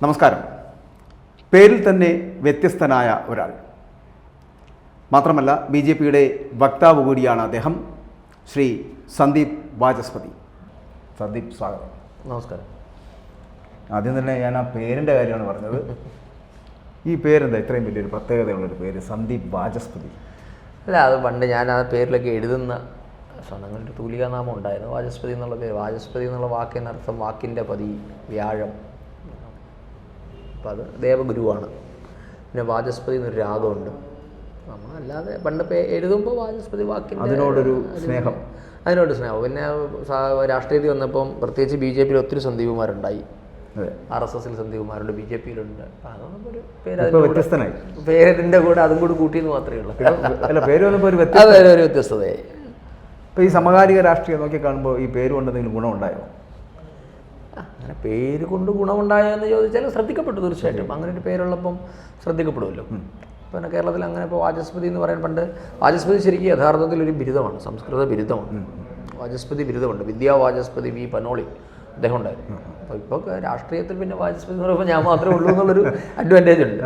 നമസ്കാരം. പേരിൽ തന്നെ വ്യത്യസ്തനായ ഒരാൾ, മാത്രമല്ല ബി ജെ പിയുടെ വക്താവ് കൂടിയാണ് അദ്ദേഹം, ശ്രീ സന്ദീപ് വാചസ്പതി. സന്ദീപ്, സ്വാഗതം. നമസ്കാരം. ആദ്യം തന്നെ ഞാൻ ആ പേരിൻ്റെ കാര്യമാണ് പറഞ്ഞത്. ഈ പേരെന്താ ഇത്രയും വലിയൊരു പ്രത്യേകതയുള്ളൊരു പേര്, സന്ദീപ് വാചസ്പതി? അല്ല, അത് പണ്ട് ഞാൻ ആ പേരിലൊക്കെ എഴുതുന്ന അങ്ങനെ ഒരു തൂലികാനാമം ഉണ്ടായിരുന്നു, വാചസ്പതി എന്നുള്ള പേര്. വാചസ്പതി എന്നുള്ള വാക്കിനർത്ഥം വാക്കിൻ്റെ പതി, വ്യാഴം. അപ്പം അത് ദേവഗുരുവാണ്. പിന്നെ വാചസ്പതി എന്നൊരു രാഗമുണ്ട്. നമ്മളല്ലാതെ പണ്ട് എഴുതുമ്പോൾ വാചസ്പതി വാക്കിൻ്റെ അതിനോടൊരു സ്നേഹം. പിന്നെ രാഷ്ട്രീയത്തിൽ വന്നപ്പം പ്രത്യേകിച്ച് ബി ജെ പിയിൽ ഒത്തിരി സന്ദീപുമാരുണ്ടായി. RSS സന്ദീപുമാരുണ്ട്, ബി ജെ പിയിലുണ്ട്. അതൊന്നും ഒരു പേരിൻ്റെ കൂടെ അതും കൂടി കൂട്ടിയെന്ന് മാത്രമേ ഉള്ളൂ. അതൊരു വ്യത്യസ്തതയായി. ഇപ്പോൾ ഈ സമകാലിക രാഷ്ട്രീയം നോക്കി കാണുമ്പോൾ ഈ പേര് കൊണ്ട് എന്തെങ്കിലും ഗുണമുണ്ടായോ? അങ്ങനെ പേര് കൊണ്ട് ഗുണമുണ്ടായോ എന്ന് ചോദിച്ചാൽ ശ്രദ്ധിക്കപ്പെട്ടു. തീർച്ചയായിട്ടും അങ്ങനെ ഒരു പേരുള്ളപ്പം ശ്രദ്ധിക്കപ്പെടുമല്ലോ. പിന്നെ കേരളത്തിൽ അങ്ങനെ ഇപ്പോൾ വാചസ്പതി എന്ന് പറയാൻ, പണ്ട് വാചസ്പതി ശരിക്കും യഥാർത്ഥത്തിൽ ഒരു ബിരുദമാണ്, സംസ്കൃത ബിരുദമാണ്. വാചസ്പതി ബിരുദമുണ്ട്. വിദ്യാ വാചസ്പതി വി പനോളി അദ്ദേഹം ഉണ്ടായിരുന്നു. അപ്പോൾ ഇപ്പോൾ രാഷ്ട്രീയത്തിൽ പിന്നെ വാചസ്പതി എന്ന് പറയുമ്പോൾ ഞാൻ മാത്രമേ ഉള്ളൂ എന്നുള്ളൊരു അഡ്വാൻറ്റേജ് ഉണ്ട്.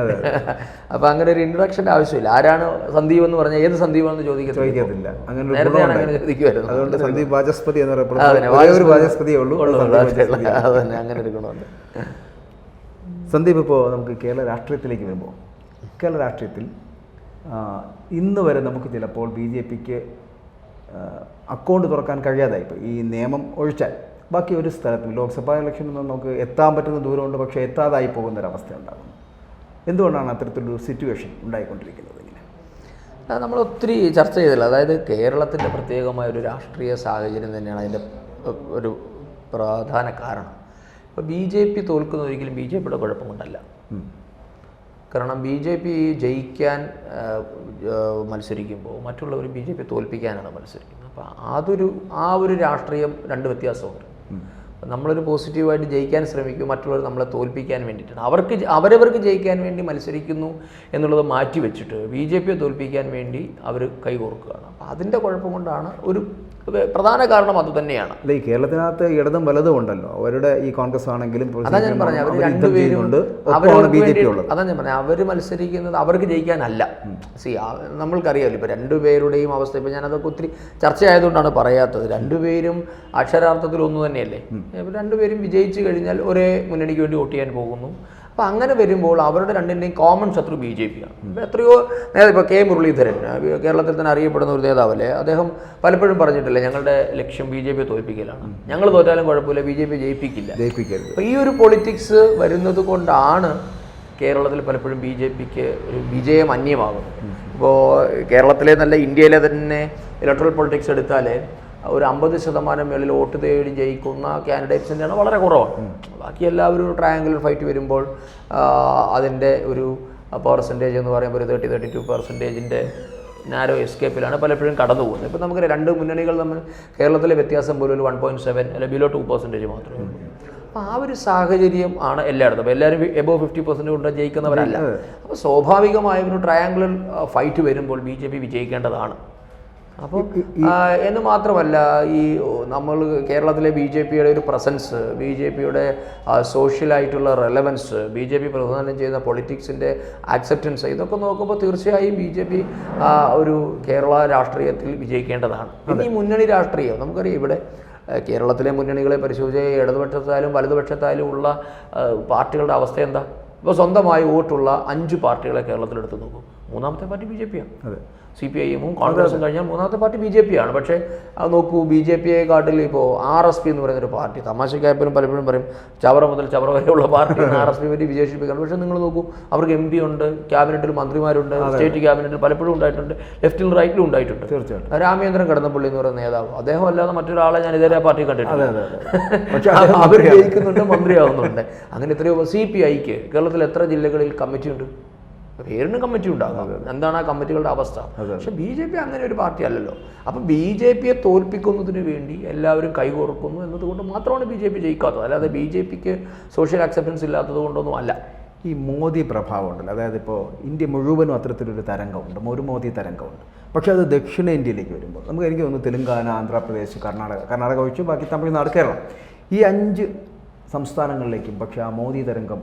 അപ്പോൾ അങ്ങനെ ഒരു ഇൻട്രഡക്ഷൻ്റെ ആവശ്യമില്ല. ആരാണ് സന്ദീപ് എന്ന് പറഞ്ഞാൽ ഏത് സന്ദീപാണെന്ന് ചോദിക്കത്തില്ല. നേരത്തെ അങ്ങനെ ചോദിക്കുമായിരുന്നു. അങ്ങനെ ഒരു ഗുണമുണ്ട്. സന്ദീപ്, ഇപ്പോൾ നമുക്ക് കേരള രാഷ്ട്രീയത്തിലേക്ക് വരുമ്പോൾ, കേരള രാഷ്ട്രീയത്തിൽ ഇന്ന് വരെ നമുക്ക് ചിലപ്പോൾ ബി ജെ പിക്ക് അക്കൗണ്ട് തുറക്കാൻ കഴിയാതായി. ഇപ്പോൾ ഈ നിയമം ഒഴിച്ചാൽ ബാക്കി ഒരു സ്ഥലത്തും ലോക്സഭാ ഇലക്ഷനൊന്നും നമുക്ക് എത്താൻ പറ്റുന്ന ദൂരമുണ്ട്, പക്ഷേ എത്താതായി പോകുന്നൊരവസ്ഥ ഉണ്ടാകുന്നു. എന്തുകൊണ്ടാണ് അത്തരത്തിലൊരു സിറ്റുവേഷൻ ഉണ്ടായിക്കൊണ്ടിരിക്കുന്നത്? ഇങ്ങനെ നമ്മൾ ഒത്തിരി ചർച്ച ചെയ്തില്ല. അതായത് കേരളത്തിൻ്റെ പ്രത്യേകമായ ഒരു രാഷ്ട്രീയ സാഹചര്യം തന്നെയാണ് അതിൻ്റെ ഒരു പ്രധാന കാരണം. ഇപ്പോൾ ബി ജെ പി തോൽക്കുന്ന ഒരിക്കലും ബി ജെ പിയുടെ കുഴപ്പം കൊണ്ടല്ല. കാരണം ബി ജെ പി ജയിക്കാൻ മത്സരിക്കുമ്പോൾ മറ്റുള്ളവർ ബി ജെ പി തോൽപ്പിക്കാനാണ് മത്സരിക്കുന്നത്. അപ്പോൾ ആ ഒരു രാഷ്ട്രീയം രണ്ട് വ്യത്യാസമുണ്ട്. നമ്മളൊരു പോസിറ്റീവായിട്ട് ജയിക്കാൻ ശ്രമിക്കും, മറ്റുള്ളവർ നമ്മളെ തോൽപ്പിക്കാൻ വേണ്ടിയിട്ടാണ്. അവരവർക്ക് ജയിക്കാൻ വേണ്ടി മത്സരിക്കുന്നു എന്നുള്ളത് മാറ്റി വെച്ചിട്ട് ബി ജെ പിയെ തോൽപ്പിക്കാൻ വേണ്ടി അവർ കൈകോർക്കുകയാണ്. അപ്പോൾ അതിൻ്റെ കുഴപ്പം കൊണ്ടാണ് ഒരു പ്രധാന കാരണം അതുതന്നെയാണ്. അല്ല, ഈ കേരളത്തിനകത്ത് ഇടതും വലതും ഉണ്ടല്ലോ. അവരുടെ ഈ കോൺഗ്രസ് ആണെങ്കിലും അതാ ഞാൻ പറഞ്ഞത്, അവർ രണ്ടുപേരും അതാ ഞാൻ പറഞ്ഞത്, അവർ മത്സരിക്കുന്നത് അവർക്ക് ജയിക്കാനല്ല. നമ്മൾക്കറിയാമല്ലോ ഇപ്പോൾ രണ്ടുപേരുടെയും അവസ്ഥ. ഇപ്പോൾ ഞാനതൊക്കെ ഒത്തിരി ചർച്ചയായതുകൊണ്ടാണ് പറയാത്തത്. രണ്ടുപേരും അക്ഷരാർത്ഥത്തിൽ ഒന്നു തന്നെയല്ലേ. രണ്ടുപേരും വിജയിച്ചു കഴിഞ്ഞാൽ ഒരേ മുന്നണിക്ക് വേണ്ടി വോട്ട് ചെയ്യാൻ പോകുന്നു. അപ്പോൾ അങ്ങനെ വരുമ്പോൾ അവരുടെ രണ്ടിൻ്റെയും കോമൺ ശത്രു ബി ജെ പിയാണ്. എത്രയോ നേതാവ്, ഇപ്പോൾ കെ മുരളീധരൻ കേരളത്തിൽ തന്നെ അറിയപ്പെടുന്ന ഒരു നേതാവല്ലേ, അദ്ദേഹം പലപ്പോഴും പറഞ്ഞിട്ടില്ലേ, ഞങ്ങളുടെ ലക്ഷ്യം ബി ജെ പിയെ തോൽപ്പിക്കലാണ്, ഞങ്ങൾ തോറ്റാലും കുഴപ്പമില്ല, ബി ജെ പി ജയിപ്പിക്കില്ല. അപ്പോൾ ഈ ഒരു പൊളിറ്റിക്സ് വരുന്നത് കൊണ്ടാണ് കേരളത്തിൽ പലപ്പോഴും ബി ജെ പിക്ക് ഒരു വിജയം അന്യമാകുന്നത്. ഇപ്പോൾ കേരളത്തിലെ നല്ല ഇന്ത്യയിലെ തന്നെ ഇലക്ട്രൽ പൊളിറ്റിക്സ് എടുത്താൽ ഒരു 50% മേളിൽ വോട്ട് തേടി ജയിക്കുന്ന കാൻഡിഡേറ്റ്സിൻ്റെയാണ് വളരെ കുറവാണ്. ബാക്കി എല്ലാവരും ഒരു ട്രയാങ്കുലർ ഫൈറ്റ് വരുമ്പോൾ അതിൻ്റെ ഒരു പെർസെൻറ്റേജ് എന്ന് പറയുമ്പോൾ ഒരു 32% നാരോ എസ്കേപ്പിലാണ് പലപ്പോഴും കടന്നു പോകുന്നത്. ഇപ്പോൾ നമുക്ക് രണ്ട് മുന്നണികൾ തമ്മിൽ കേരളത്തിലെ വ്യത്യാസം പോലും ഒരു 1.7 അല്ലെങ്കിൽ ബിലോ 2% മാത്രമേ ഉള്ളൂ. അപ്പോൾ ആ ഒരു സാഹചര്യം ആണ് എല്ലായിടത്തും. അപ്പോൾ എല്ലാവരും എബോവ് 50% കൊണ്ട് ജയിക്കുന്നവരല്ല. അപ്പോൾ സ്വാഭാവികമായ ഒരു ട്രയാങ്കുലർ ഫൈറ്റ് വരുമ്പോൾ ബി ജെ പി വിജയിക്കേണ്ടതാണ്. അപ്പോൾ എന്ന് മാത്രമല്ല, ഈ നമ്മൾ കേരളത്തിലെ ബി ജെ പിയുടെ ഒരു പ്രസൻസ്, ബി ജെ പിയുടെ സോഷ്യലായിട്ടുള്ള റെലവൻസ്, ബി ജെ പി പ്രധാനം ചെയ്യുന്ന പൊളിറ്റിക്സിൻ്റെ ആക്സെപ്റ്റൻസ്, ഇതൊക്കെ നോക്കുമ്പോൾ തീർച്ചയായും ബി ജെ പി ഒരു കേരള രാഷ്ട്രീയത്തിൽ വിജയിക്കേണ്ടതാണ്. പിന്നെ ഈ മുന്നണി രാഷ്ട്രീയം നമുക്കറിയാം. ഇവിടെ കേരളത്തിലെ മുന്നണികളെ പരിശോധിച്ച് ഇടതുപക്ഷത്തായാലും വലതുപക്ഷത്തായാലും ഉള്ള പാർട്ടികളുടെ അവസ്ഥ എന്താ? ഇപ്പോൾ സ്വന്തമായി വോട്ടുള്ള 5 പാർട്ടികളെ കേരളത്തിലെടുത്ത് നോക്കും. മൂന്നാമത്തെ പാർട്ടി ബി ജെ പിയാണ്. CPIM കോൺഗ്രസും കഴിഞ്ഞാൽ മൂന്നാമത്തെ പാർട്ടി ബി ജെ പിയാണ്. പക്ഷേ അത് നോക്കൂ, ബി ജെ പിയെ കാട്ടിൽ ഇപ്പോൾ RSP എന്ന് പറയുന്നൊരു പാർട്ടി, തമാശക്കായപ്പോലും പലപ്പോഴും പറയും ചവറ മുതൽ ചവറ വരെയുള്ള പാർട്ടിയാണ് RSP പറ്റി വിശേഷിപ്പിക്കുന്നത്. പക്ഷേ നിങ്ങൾ നോക്കൂ, അവർക്ക് MP ഉണ്ട്, ക്യാബിനറ്റിൽ മന്ത്രിമാരുണ്ട്, സ്റ്റേറ്റ് ക്യാബിനറ്റിൽ പലപ്പോഴും ഉണ്ടായിട്ടുണ്ട്, ലെഫ്റ്റിലും റൈറ്റിലും ഉണ്ടായിട്ടുണ്ട്. തീർച്ചയായിട്ടും രാമേന്ദ്രൻ കടന്നപ്പള്ളി എന്ന് പറയുന്ന നേതാവ്, അദ്ദേഹം അല്ലാതെ മറ്റൊരാളെ ഞാൻ ഇതേ പാർട്ടി കണ്ടിട്ടുണ്ട്. അവർ ജയിക്കുന്നുണ്ട്, മന്ത്രിയാവുന്നുണ്ട്. അങ്ങനെ എത്രയോ. CPIക്ക് കേരളത്തിൽ എത്ര ജില്ലകളിൽ കമ്മിറ്റി ഉണ്ട്? പേരിന് കമ്മിറ്റി ഉണ്ടാകാം. എന്താണ് ആ കമ്മിറ്റികളുടെ അവസ്ഥ? പക്ഷെ ബി ജെ പി അങ്ങനെ ഒരു പാർട്ടി അല്ലല്ലോ. അപ്പം ബി ജെ പിയെ തോൽപ്പിക്കുന്നതിന് വേണ്ടി എല്ലാവരും കൈകോർക്കുന്നു എന്നതുകൊണ്ട് മാത്രമാണ് ബി ജെ പി ജയിക്കാത്തത്. അല്ലാതെ ബി ജെ പിക്ക് സോഷ്യൽ അക്സെപ്റ്റൻസ് ഇല്ലാത്തത് കൊണ്ടൊന്നും അല്ല. ഈ മോദി പ്രഭാവം ഉണ്ടല്ലോ, അതായത് ഇപ്പോൾ ഇന്ത്യ മുഴുവനും അത്തരത്തിലൊരു തരംഗമുണ്ട്, ഒരു മോദി തരംഗമുണ്ട്. പക്ഷേ അത് ദക്ഷിണേന്ത്യയിലേക്ക് വരുമ്പോൾ എനിക്ക് തോന്നുന്നു തെലുങ്കാന, ആന്ധ്രാപ്രദേശ്, കർണാടക ഒഴിച്ച് ബാക്കി തമിഴ്നാട്, കേരളം, ഈ 5 സംസ്ഥാനങ്ങളിലേക്കും പക്ഷേ ആ മോദി തരംഗം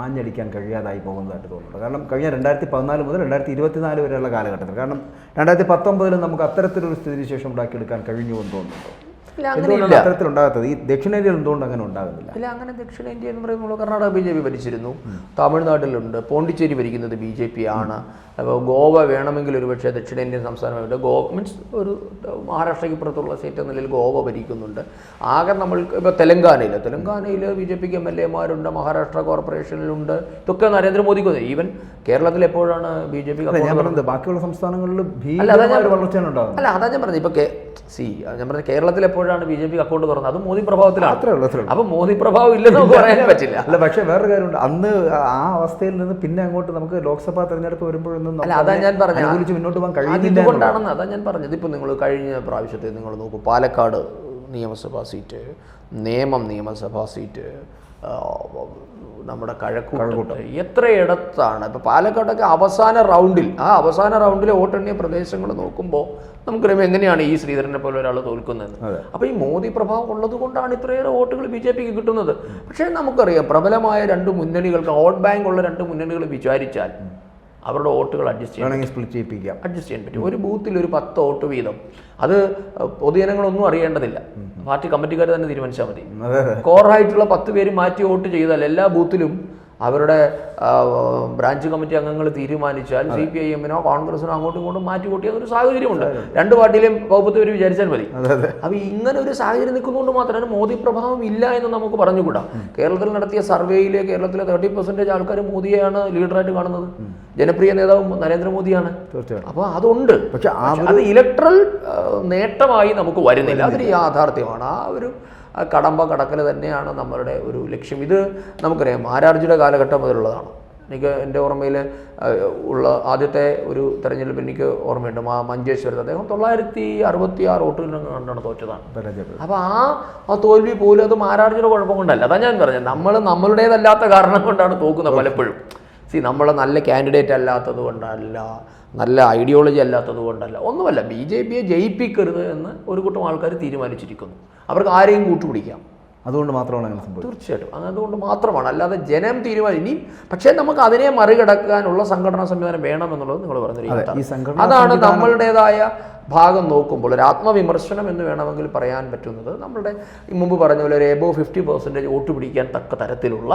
ആഞ്ഞടിക്കാൻ കഴിയാതായി പോകുന്നതായിട്ട് തോന്നുന്നുണ്ട്. കാരണം കഴിഞ്ഞ 2014 മുതൽ 2024 വരെയുള്ള കാലഘട്ടത്തിൽ, കാരണം 2019 നമുക്ക് അത്തരത്തിലൊരു സ്ഥിതിവിശേഷം ഉണ്ടാക്കിയെടുക്കാൻ കഴിഞ്ഞു എന്ന് തോന്നുന്നുണ്ടോ? എന്തുകൊണ്ടാണ് അത്തരത്തിലുണ്ടാകാത്തത്? ഈ ദക്ഷിണേന്ത്യയിൽ എന്തുകൊണ്ട് അങ്ങനെ ഉണ്ടാകുന്നില്ല? ഇല്ല, അങ്ങനെ ദക്ഷിണേന്ത്യ എന്ന് പറയുമ്പോൾ കർണാടക BJP ഭരിച്ചിരുന്നു, തമിഴ്നാട്ടിലുണ്ട്, പോണ്ടിച്ചേരി ഭരിക്കുന്നത് BJP ആണ്. അപ്പോൾ ഗോവ വേണമെങ്കിൽ ഒരുപക്ഷെ ദക്ഷിണേന്ത്യൻ സംസ്ഥാനമായിട്ട് മീൻസ് ഒരു മഹാരാഷ്ട്രയ്ക്ക് പുറത്തുള്ള സ്റ്റേറ്റ് എന്ന നിലയിൽ ഗോവ ഭരിക്കുന്നുണ്ട്. ആകെ നമ്മൾ ഇപ്പോൾ തെലങ്കാനയിൽ BJPക്ക് MLA-മാരുണ്ട്, മഹാരാഷ്ട്ര കോർപ്പറേഷനിലുണ്ട്. ഇതൊക്കെ നരേന്ദ്രമോദിക്ക് ഈവൻ കേരളത്തിൽ എപ്പോഴാണ് BJP ബാക്കിയുള്ള സംസ്ഥാനങ്ങളിൽ വളർച്ചയുണ്ടാകും? അല്ല, അതാ ഞാൻ പറഞ്ഞത്. ഇപ്പോൾ ഞാൻ പറഞ്ഞത് കേരളത്തിൽ എപ്പോഴാണ് BJP അക്കൗണ്ട് തുറന്നത്? അത് മോദി പ്രഭാവത്തിലാണ്. അപ്പൊ മോദി പ്രഭാവം ഇല്ലെന്ന് നമുക്ക് പറയാൻ പറ്റില്ല. അല്ല, പക്ഷേ വേറൊരു കാര്യമുണ്ട്. അന്ന് ആ അവസ്ഥയിൽ നിന്ന് പിന്നെ അങ്ങോട്ട് നമുക്ക് ലോക്സഭാ തെരഞ്ഞെടുപ്പ് വരുമ്പോഴൊന്നും അതാ ഞാൻ പറഞ്ഞത് മുന്നോട്ട് പോകാൻ കഴിയുന്നില്ല. അതുകൊണ്ടാണെന്ന് അതാ ഞാൻ പറഞ്ഞത്. ഇപ്പൊ നിങ്ങൾ കഴിഞ്ഞ പ്രാവശ്യത്തെ നിങ്ങൾ നോക്കൂ, പാലക്കാട് നിയമസഭാ സീറ്റ്, നേമം നിയമസഭാ സീറ്റ്, നമ്മുടെ കഴക്കൂട്ടം, എത്രയിടത്താണ് ഇപ്പോൾ പാലക്കാടൊക്കെ അവസാന റൗണ്ടിലെ വോട്ടെണ്ണിയ പ്രദേശങ്ങൾ നോക്കുമ്പോൾ നമുക്കറിയാം എങ്ങനെയാണ് ഈ ശ്രീധരനെ പോലെ ഒരാൾ തോൽക്കുന്നത്. അപ്പോൾ ഈ മോദി പ്രഭാവം ഉള്ളത് കൊണ്ടാണ് ഇത്രയേറെ വോട്ടുകൾ BJPക്ക് കിട്ടുന്നത്. പക്ഷേ നമുക്കറിയാം പ്രബലമായ രണ്ട് മുന്നണികൾക്ക്, വോട്ട് ബാങ്ക് ഉള്ള രണ്ട് മുന്നണികൾ വിചാരിച്ചാൽ അവരുടെ വോട്ടുകൾ അഡ്ജസ്റ്റ് ചെയ്യാൻ പറ്റും. ഒരു ബൂത്തിൽ ഒരു 10 വോട്ട് വീതം. അത് പൊതുജനങ്ങളൊന്നും അറിയേണ്ടതില്ല, പാർട്ടി കമ്മിറ്റിക്കാർ തന്നെ തീരുമാനിച്ചാൽ മതി. കോറായിട്ടുള്ള 10 പേര് മാറ്റി വോട്ട് ചെയ്താൽ എല്ലാ ബൂത്തിലും അവരുടെ ബ്രാഞ്ച് കമ്മിറ്റി അംഗങ്ങൾ തീരുമാനിച്ചാൽ CPIM-നോ കോൺഗ്രസിനോ അങ്ങോട്ടും ഇങ്ങോട്ടും മാറ്റി വോട്ട് ചെയ്യുന്ന ഒരു സാഹചര്യമുണ്ട്. രണ്ട് പാർട്ടിയിലെയും വകുപ്പത്ത് പേര് വിചാരിച്ചാൽ മതി. അപ്പോൾ ഇങ്ങനെ ഒരു സാഹചര്യം നിൽക്കുന്നതുകൊണ്ട് മാത്രമാണ് മോദി പ്രഭാവം ഇല്ല എന്ന് നമുക്ക് പറഞ്ഞുകൂടാ. കേരളത്തിൽ നടത്തിയ സർവേയിൽ കേരളത്തിലെ 30% ആൾക്കാർ മോദിയെയാണ് ലീഡറായിട്ട് കാണുന്നത്. ജനപ്രിയ നേതാവ് നരേന്ദ്രമോദിയാണ്. അപ്പോൾ അതുണ്ട്. പക്ഷെ അത് ഇലക്ട്രൽ നേട്ടമായി നമുക്ക് വരുന്നില്ല. അതൊരു യാഥാർത്ഥ്യമാണ്. ആ ഒരു കടമ്പ കടക്കൽ തന്നെയാണ് നമ്മളുടെ ഒരു ലക്ഷ്യം. ഇത് നമുക്കറിയാം മാരാർജിയുടെ കാലഘട്ടം മുതലുള്ളതാണ്. എനിക്ക് എൻ്റെ ഓർമ്മയിൽ ഉള്ള ആദ്യത്തെ ഒരു തെരഞ്ഞെടുപ്പ് എനിക്ക് ഓർമ്മയുണ്ട്. മഞ്ചേശ്വരത്ത് അദ്ദേഹം 966 വോട്ടുകൾ കണ്ടാണ് തോറ്റതാണ്. അപ്പോൾ ആ തോൽവി പോലും അത് മാരാർജിയുടെ കുഴപ്പം കൊണ്ടല്ല. അതാ ഞാൻ പറഞ്ഞത്, നമ്മളുടേതല്ലാത്ത കാരണം കൊണ്ടാണ് തോക്കുന്നത് പലപ്പോഴും. നമ്മളെ നല്ല കാൻഡിഡേറ്റ് അല്ലാത്തത് കൊണ്ടല്ല, നല്ല ഐഡിയോളജി അല്ലാത്തത് കൊണ്ടല്ല, ഒന്നുമല്ല. BJPയെ ജയിപ്പിക്കരുത് എന്ന് ഒരു കൂട്ടം ആൾക്കാർ തീരുമാനിച്ചിരിക്കുന്നു. അവർക്ക് ആരെയും കൂട്ടുപിടിക്കാം. അതുകൊണ്ട് മാത്രമാണ് അങ്ങനെ സംഭവിച്ചത്. തീർച്ചയായിട്ടും അതുകൊണ്ട് മാത്രമാണ്, അല്ലാതെ ജനം തീരുമാനം. ഇനി പക്ഷേ നമുക്ക് അതിനെ മറികടക്കാനുള്ള സംഘടനാ സംവിധാനം വേണമെന്നുള്ളത് നിങ്ങൾ പറഞ്ഞിരിക്കുന്നത്. അതാണ് നമ്മളുടേതായ ഭാഗം നോക്കുമ്പോൾ ഒരു ആത്മവിമർശനം എന്ന് വേണമെങ്കിൽ പറയാൻ പറ്റുന്നത്. നമ്മളുടെ മുമ്പ് പറഞ്ഞ പോലെ ഒരു എബോവ് 50% വോട്ട് പിടിക്കാൻ തക്ക തരത്തിലുള്ള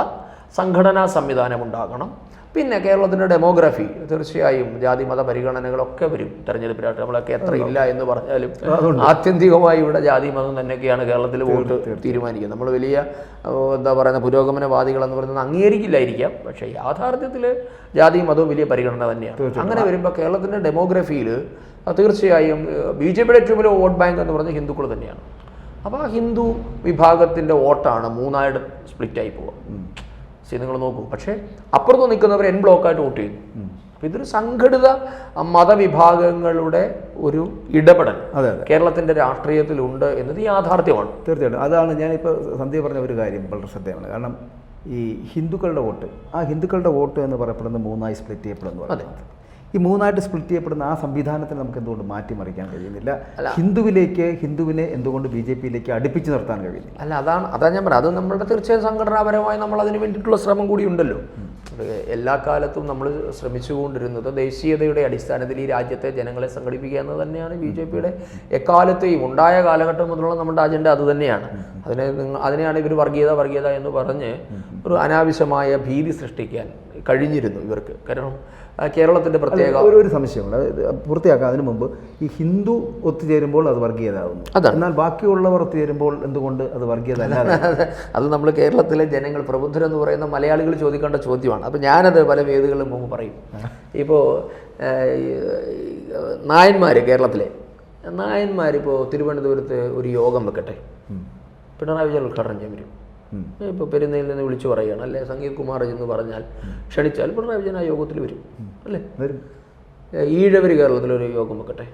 സംഘടനാ സംവിധാനം ഉണ്ടാകണം. പിന്നെ കേരളത്തിൻ്റെ ഡെമോഗ്രഫി തീർച്ചയായും ജാതി മത പരിഗണനകളൊക്കെ വരും തെരഞ്ഞെടുപ്പിലായിട്ട്. നമ്മളൊക്കെ എത്ര ഇല്ല എന്ന് പറഞ്ഞാലും ആത്യന്തികമായി ഇവിടെ ജാതി മതം തന്നെയൊക്കെയാണ് കേരളത്തിൽ വോട്ട് തീരുമാനിക്കുന്നത്. നമ്മൾ വലിയ എന്താ പറയുന്ന പുരോഗമനവാദികളെന്ന് പറയുന്നത് അംഗീകരിക്കില്ലായിരിക്കാം, പക്ഷേ യാഥാർത്ഥ്യത്തിൽ ജാതിയും മതവും വലിയ പരിഗണന തന്നെയാണ്. അങ്ങനെ വരുമ്പോൾ കേരളത്തിൻ്റെ ഡെമോഗ്രഫിയിൽ തീർച്ചയായും BJPയുടെ ഏറ്റവും വലിയ വോട്ട് ബാങ്ക് എന്ന് പറഞ്ഞാൽ ഹിന്ദുക്കൾ തന്നെയാണ്. അപ്പോൾ ആ ഹിന്ദു വിഭാഗത്തിൻ്റെ വോട്ടാണ് 3ആയിട്ട് സ്പ്ലിറ്റായി പോകുക. നിങ്ങൾ നോക്കൂ. പക്ഷേ അപ്പുറത്ത് നിൽക്കുന്നവർ N ബ്ലോക്കായിട്ട് വോട്ട് ചെയ്തു. അപ്പോൾ ഇതൊരു സംഘടിത മതവിഭാഗങ്ങളുടെ ഒരു ഇടപെടൽ കേരളത്തിൻ്റെ രാഷ്ട്രീയത്തിലുണ്ട് എന്നത് യാഥാർത്ഥ്യമാണ്. തീർച്ചയായിട്ടും അതാണ് ഞാനിപ്പോൾ സന്ധ്യ പറഞ്ഞ ഒരു കാര്യം വളരെ ശ്രദ്ധേയമാണ്. കാരണം ഈ ഹിന്ദുക്കളുടെ വോട്ട് എന്ന് പറയപ്പെടുന്ന 3ആയി സ്പ്ലിറ്റ് ചെയ്യപ്പെടുന്നു. ഈ 3ആയിട്ട് സ്പ്ലിറ്റ് ചെയ്യപ്പെടുന്ന ആ സംവിധാനത്തിന് നമുക്ക് എന്തുകൊണ്ട് മാറ്റിമറിക്കാൻ കഴിയുന്നില്ല? ഹിന്ദുവിനെ എന്തുകൊണ്ട് BJPയിലേക്ക് അടുപ്പിച്ച് നിർത്താൻ കഴിയുന്നില്ല? അതാ ഞാൻ പറയാം. അത് നമ്മളുടെ തീർച്ചയായും സംഘടനാപരമായി നമ്മൾ അതിന് വേണ്ടിയിട്ടുള്ള ശ്രമം കൂടി ഉണ്ടല്ലോ. എല്ലാ കാലത്തും നമ്മൾ ശ്രമിച്ചുകൊണ്ടിരുന്നത് ദേശീയതയുടെ അടിസ്ഥാനത്തിൽ ഈ രാജ്യത്തെ ജനങ്ങളെ സംഘടിപ്പിക്കുക എന്നത് തന്നെയാണ് BJPയുടെ എക്കാലത്തെയും ഉണ്ടായ കാലഘട്ടം മുതലുള്ള നമ്മുടെ അജണ്ട അത് തന്നെയാണ്. അതിനെയാണ് ഇവർ വർഗീയത എന്ന് പറഞ്ഞ് ഒരു അനാവശ്യമായ ഭീതി സൃഷ്ടിക്കാൻ കഴിഞ്ഞിരുന്നു ഇവർക്ക്. കാരണം കേരളത്തിൻ്റെ പ്രത്യേക ഒരു സംശയമുണ്ട്, പൂർത്തിയാക്കാം. അതിനു മുമ്പ് ഈ ഹിന്ദു ഒത്തുചേരുമ്പോൾ അത് വർഗീയതാവുന്നു, എന്നാൽ ബാക്കിയുള്ളവർ ഒത്തുചേരുമ്പോൾ എന്തുകൊണ്ട് അത് വർഗീയത അല്ല? അത് നമ്മൾ കേരളത്തിലെ ജനങ്ങൾ പ്രബുദ്ധരെന്ന് പറയുന്ന മലയാളികൾ ചോദിക്കേണ്ട ചോദ്യമാണ്. അപ്പോൾ ഞാനത് പല വേദികളിലും മുമ്പ് പറയും. ഇപ്പോൾ കേരളത്തിലെ നായന്മാരിപ്പോൾ തിരുവനന്തപുരത്ത് ഒരു യോഗം വെക്കട്ടെ, പിണറായി വിജയൻ ഉദ്ഘാടനം ചെയ്യാൻ വരും. ഇപ്പോൾ പെരുന്നയിൽ നിന്ന് വിളിച്ചു പറയുകയാണ്, അല്ലെ സംഗീത് കുമാർ എന്ന് പറഞ്ഞാൽ ക്ഷണിച്ചാൽ പിണറായി വിജയൻ ആ യോഗത്തിൽ വരും, അല്ലേ? ഈഴവർ കേരളത്തിലൊരു യോഗം വെക്കട്ടെ,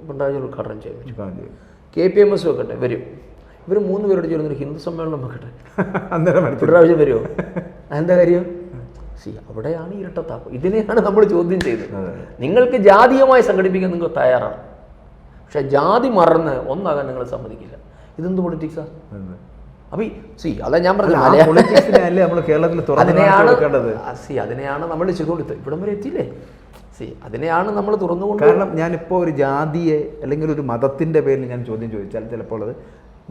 പിണറായി വിജയൻ ഉദ്ഘാടനം ചെയ്യാൻ വരും. KPMS വെക്കട്ടെ, വരും. ഇവർ 3 പേരോട് ചേർന്നൊരു ഹിന്ദു സമ്മേളനം വെക്കട്ടെ, പിണറായി വിജയൻ വരുമോ? എന്താ കാര്യം? അവിടെയാണ് ഇരട്ടത്താപ്പ്. ഇതിനെയാണ് നമ്മൾ ചോദ്യം ചെയ്തത്. നിങ്ങൾക്ക് ജാതീയമായി സംഘടിപ്പിക്കാൻ നിങ്ങൾ തയ്യാറാണ്, പക്ഷെ ജാതി മറന്ന് ഒന്നാകാൻ നിങ്ങൾ സമ്മതിക്കില്ല. ഇതെന്ത് പൊളിറ്റിക്സാണ്? അപ്പൊ അതാ ഞാൻ പറഞ്ഞു പൊളിറ്റിക്സിനെ നമ്മൾ കേരളത്തിൽ അതിനെയാണ് നമ്മൾ ചെയ്തുകൊടുത്തത്. ഇവിടം വരെ എത്തിയില്ലേ? അതിനെയാണ് നമ്മൾ തുറന്നുകൊണ്ട്. കാരണം ഞാനിപ്പോൾ ഒരു ജാതിയെ അല്ലെങ്കിൽ ഒരു മതത്തിൻ്റെ പേരിൽ ഞാൻ ചോദ്യം ചോദിച്ചാൽ ചിലപ്പോൾ അത്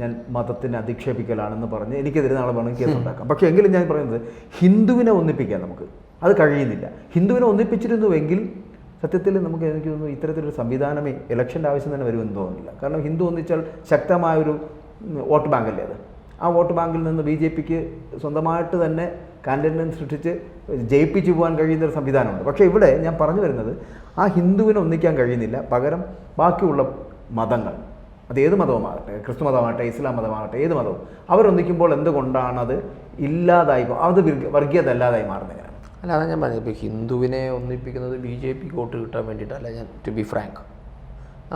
ഞാൻ മതത്തിനെ അധിക്ഷേപിക്കലാണെന്ന് പറഞ്ഞ് എനിക്കെതിരെ നാളെ വേണമെങ്കിൽ കേസ് ഉണ്ടാക്കാം. പക്ഷേ എങ്കിലും ഞാൻ പറയുന്നത് ഹിന്ദുവിനെ ഒന്നിപ്പിക്കാൻ നമുക്ക് അത് കഴിയുന്നില്ല. ഹിന്ദുവിനെ ഒന്നിപ്പിച്ചിരുന്നുവെങ്കിൽ സത്യത്തിൽ നമുക്ക് എനിക്ക് തോന്നുന്നു ഇത്തരത്തിലൊരു സംവിധാനമേ ഇലക്ഷൻ്റെ ആവശ്യം തന്നെ വരുമെന്ന് തോന്നുന്നില്ല. കാരണം ഹിന്ദു ഒന്നിച്ചാൽ ശക്തമായൊരു വോട്ട് ബാങ്കല്ലേ അത്. ആ വോട്ട് ബാങ്കിൽ നിന്ന് BJPക്ക് സ്വന്തമായിട്ട് തന്നെ കാൻഡിഡേറ്റിനെ സൃഷ്ടിച്ച് ജയിപ്പിച്ചു പോകാൻ കഴിയുന്നൊരു സംവിധാനമുണ്ട്. പക്ഷേ ഇവിടെ ഞാൻ പറഞ്ഞു വരുന്നത് ആ ഹിന്ദുവിനെ ഒന്നിക്കാൻ കഴിയുന്നില്ല. പകരം ബാക്കിയുള്ള മതങ്ങൾ, അത് ഏത് മതവുമാകട്ടെ, ക്രിസ്തു മതമാകട്ടെ, ഇസ്ലാം മതമാകട്ടെ, ഏത് മതവും അവരൊന്നിക്കുമ്പോൾ എന്തുകൊണ്ടാണത് ഇല്ലാതായി, അത് വർഗീയത അല്ലാതായി മാറുന്നത്? അല്ല, അതാ ഞാൻ പറഞ്ഞത്. ഇപ്പോൾ ഹിന്ദുവിനെ ഒന്നിപ്പിക്കുന്നത് BJPക്ക് വോട്ട് കിട്ടാൻ വേണ്ടിയിട്ടല്ല. ഞാൻ ടു ബി ഫ്രാങ്ക്,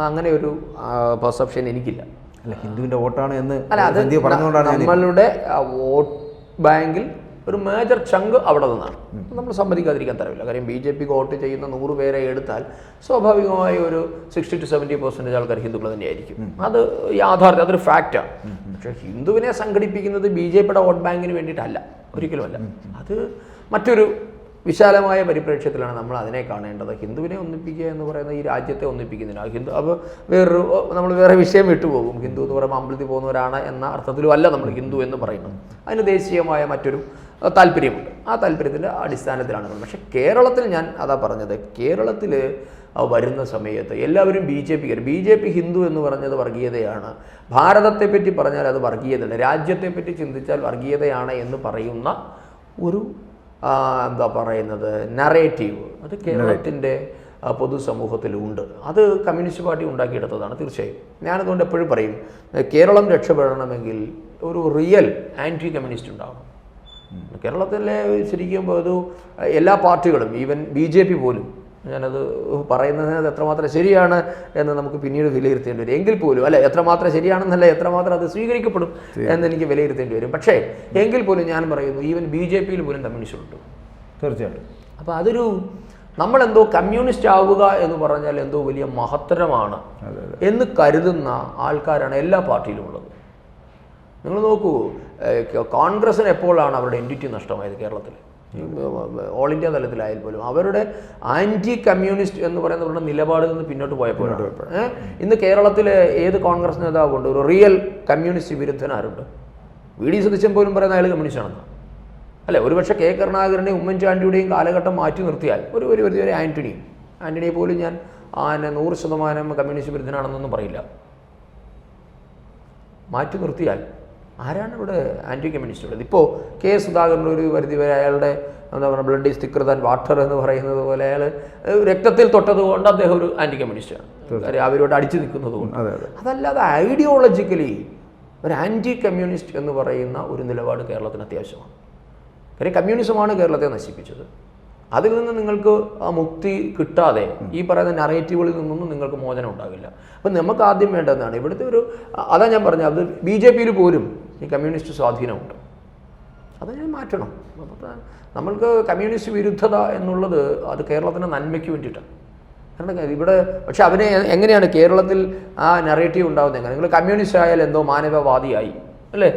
അങ്ങനെ ഒരു പെർസെപ്ഷൻ എനിക്കില്ല. അല്ല, ഹിന്ദുവിൻ്റെ വോട്ടാണ് എന്ന് അല്ല, അത് നമ്മളുടെ വോട്ട് ബാങ്കിൽ ഒരു മേജർ ചങ്ക് അവിടെ നിന്നാണ്. നമ്മൾ സമ്മതിക്കാതിരിക്കാൻ തരവില്ല. കാര്യം BJPക്ക് വോട്ട് ചെയ്യുന്ന 100 പേരെ എടുത്താൽ സ്വാഭാവികമായി ഒരു 60 to 70% ആൾക്കാർ ഹിന്ദുക്കൾ തന്നെയായിരിക്കും. അത് യാഥാർത്ഥ്യം, അതൊരു ഫാക്റ്റാണ്. പക്ഷേ ഹിന്ദുവിനെ സംഘടിപ്പിക്കുന്നത് BJPയുടെ വോട്ട് ബാങ്കിന് വേണ്ടിയിട്ടല്ല, ഒരിക്കലുമല്ല. അത് മറ്റൊരു വിശാലമായ പരിപ്രേക്ഷ്യത്തിലാണ് നമ്മൾ അതിനെ കാണേണ്ടത്. ഹിന്ദുവിനെ ഒന്നിപ്പിക്കുക എന്ന് പറയുന്നത് ഈ രാജ്യത്തെ ഒന്നിപ്പിക്കുന്നില്ല. ഹിന്ദു അപ്പോൾ നമ്മൾ വേറെ വിഷയം വിട്ടുപോകും. ഹിന്ദു എന്ന് പറയുമ്പോൾ അമ്പലത്തിൽ പോകുന്നവരാണ് എന്ന അർത്ഥത്തിലും അല്ല നമ്മൾ ഹിന്ദു എന്ന് പറയുന്നത്. അതിന് ദേശീയമായ മറ്റൊരു താല്പര്യമുണ്ട്. ആ താല്പര്യത്തിൻ്റെ അടിസ്ഥാനത്തിലാണ്. പക്ഷേ കേരളത്തിൽ ഞാൻ അതാ പറഞ്ഞത്, കേരളത്തിൽ വരുന്ന സമയത്ത് എല്ലാവരും BJP ഹിന്ദു എന്ന് പറഞ്ഞത് വർഗീയതയാണ്, ഭാരതത്തെപ്പറ്റി പറഞ്ഞാൽ അത് വർഗീയതയല്ല, രാജ്യത്തെപ്പറ്റി ചിന്തിച്ചാൽ വർഗീയതയാണ് എന്ന് പറയുന്ന ഒരു എന്താ പറയുന്നത് നറേറ്റീവ് അത് കേരളത്തിൻ്റെ പൊതുസമൂഹത്തിലുണ്ട്. അത് കമ്മ്യൂണിസ്റ്റ് പാർട്ടി ഉണ്ടാക്കിയെടുത്തതാണ് തീർച്ചയായും. ഞാനതുകൊണ്ട് എപ്പോഴും പറയും, കേരളം രക്ഷപ്പെടണമെങ്കിൽ ഒരു റിയൽ ആൻറ്റി കമ്മ്യൂണിസ്റ്റ് ഉണ്ടാകണം. കേരളത്തിലെ ശരിക്കും അത് എല്ലാ പാർട്ടികളും, ഈവൻ BJP പോലും, ഞാനത് പറയുന്നത് എത്രമാത്രം ശരിയാണ് എന്ന് നമുക്ക് പിന്നീട് വിലയിരുത്തേണ്ടി വരും. എങ്കിൽ പോലും അല്ല, എത്രമാത്രം ശരിയാണെന്നല്ല, എത്രമാത്രം അത് സ്വീകരിക്കപ്പെടും എന്നെനിക്ക് വിലയിരുത്തേണ്ടി വരും. പക്ഷേ എങ്കിൽ പോലും ഞാൻ പറയുന്നു, ഈവൻ BJPയിൽ പോലും കമ്മ്യൂണിസ്റ്റ് ഉണ്ട് തീർച്ചയായിട്ടും. അപ്പോൾ അതൊരു നമ്മളെന്തോ കമ്മ്യൂണിസ്റ്റ് ആവുക എന്ന് പറഞ്ഞാൽ എന്തോ വലിയ മഹത്തരമാണ് എന്ന് കരുതുന്ന ആൾക്കാരാണ് എല്ലാ പാർട്ടിയിലും ഉള്ളത്. നിങ്ങൾ നോക്കൂ, കോൺഗ്രസ്സിന് എപ്പോഴാണ് അവരുടെ എൻറ്റിറ്റി നഷ്ടമായത്? കേരളത്തിൽ ഓൾ ഇന്ത്യ തലത്തിലായാൽ പോലും അവരുടെ ആൻറ്റി കമ്മ്യൂണിസ്റ്റ് എന്ന് പറയുന്നവരുടെ നിലപാടിൽ നിന്ന് പിന്നോട്ട് പോയപ്പോഴാണ്. ഇന്ന് കേരളത്തിലെ ഏത് കോൺഗ്രസ് നേതാവുണ്ട് ഒരു റിയൽ കമ്മ്യൂണിസ്റ്റ് വിരുദ്ധനാരുണ്ട്? VD സതീശൻ പോലും പറയുന്ന അയാൾ കമ്മ്യൂണിസ്റ്റാണെന്ന് അല്ലേ? ഒരുപക്ഷെ K കരുണാകരനെയും ഉമ്മൻചാണ്ടിയുടെയും കാലഘട്ടം മാറ്റി നിർത്തിയാൽ ഒരു ആൻ്റണിയെ പോലും ഞാൻ 100% കമ്മ്യൂണിസ്റ്റ് വിരുദ്ധനാണെന്നൊന്നും പറയില്ല. മാറ്റി നിർത്തിയാൽ ആരാണ് ഇവിടെ ആൻറ്റി കമ്മ്യൂണിസ്റ്റ് ഉള്ളത്? ഇപ്പോൾ K സുധാകരൻ ഒരു പരിധിവരെ അയാളുടെ എന്താ പറയുക, blood is thicker than water എന്ന് പറയുന്നത് പോലെ അയാൾ രക്തത്തിൽ തൊട്ടത് കൊണ്ട് അദ്ദേഹം ഒരു ആൻറ്റി കമ്മ്യൂണിസ്റ്റാണ്. അവരോട് അടിച്ചു നിൽക്കുന്നത് കൊണ്ട്. അതല്ലാതെ ഐഡിയോളജിക്കലി ഒരു ആൻറ്റി കമ്മ്യൂണിസ്റ്റ് എന്ന് പറയുന്ന ഒരു നിലപാട് കേരളത്തിന് അത്യാവശ്യമാണ്. കാര്യം കമ്മ്യൂണിസമാണ് കേരളത്തെ നശിപ്പിച്ചത്. അതിൽ നിന്ന് നിങ്ങൾക്ക് ആ മുക്തി കിട്ടാതെ ഈ പറയുന്ന നറേറ്റീവുകളിൽ നിന്നൊന്നും നിങ്ങൾക്ക് മോചനം ഉണ്ടാകില്ല. അപ്പം നമുക്ക് ആദ്യം വേണ്ടതാണ് ഇവിടുത്തെ അതാ ഞാൻ പറഞ്ഞത്, അത് BJPയിൽ പോലും ഈ കമ്മ്യൂണിസ്റ്റ് സ്വാധീനമുണ്ട്. അത് ഞാൻ മാറ്റണം. അപ്പോൾ നമ്മൾക്ക് കമ്മ്യൂണിസ്റ്റ് വിരുദ്ധത എന്നുള്ളത് അത് കേരളത്തിൻ്റെ നന്മയ്ക്ക് വേണ്ടിയിട്ടാണ്. കാരണം ഇവിടെ പക്ഷെ അവനെ എങ്ങനെയാണ് കേരളത്തിൽ ആ നറേറ്റീവ് ഉണ്ടാകുന്നത്? എങ്ങനെ? നിങ്ങൾ കമ്മ്യൂണിസ്റ്റ് ആയാൽ എന്തോ മാനവവാദിയായി അല്ലേ,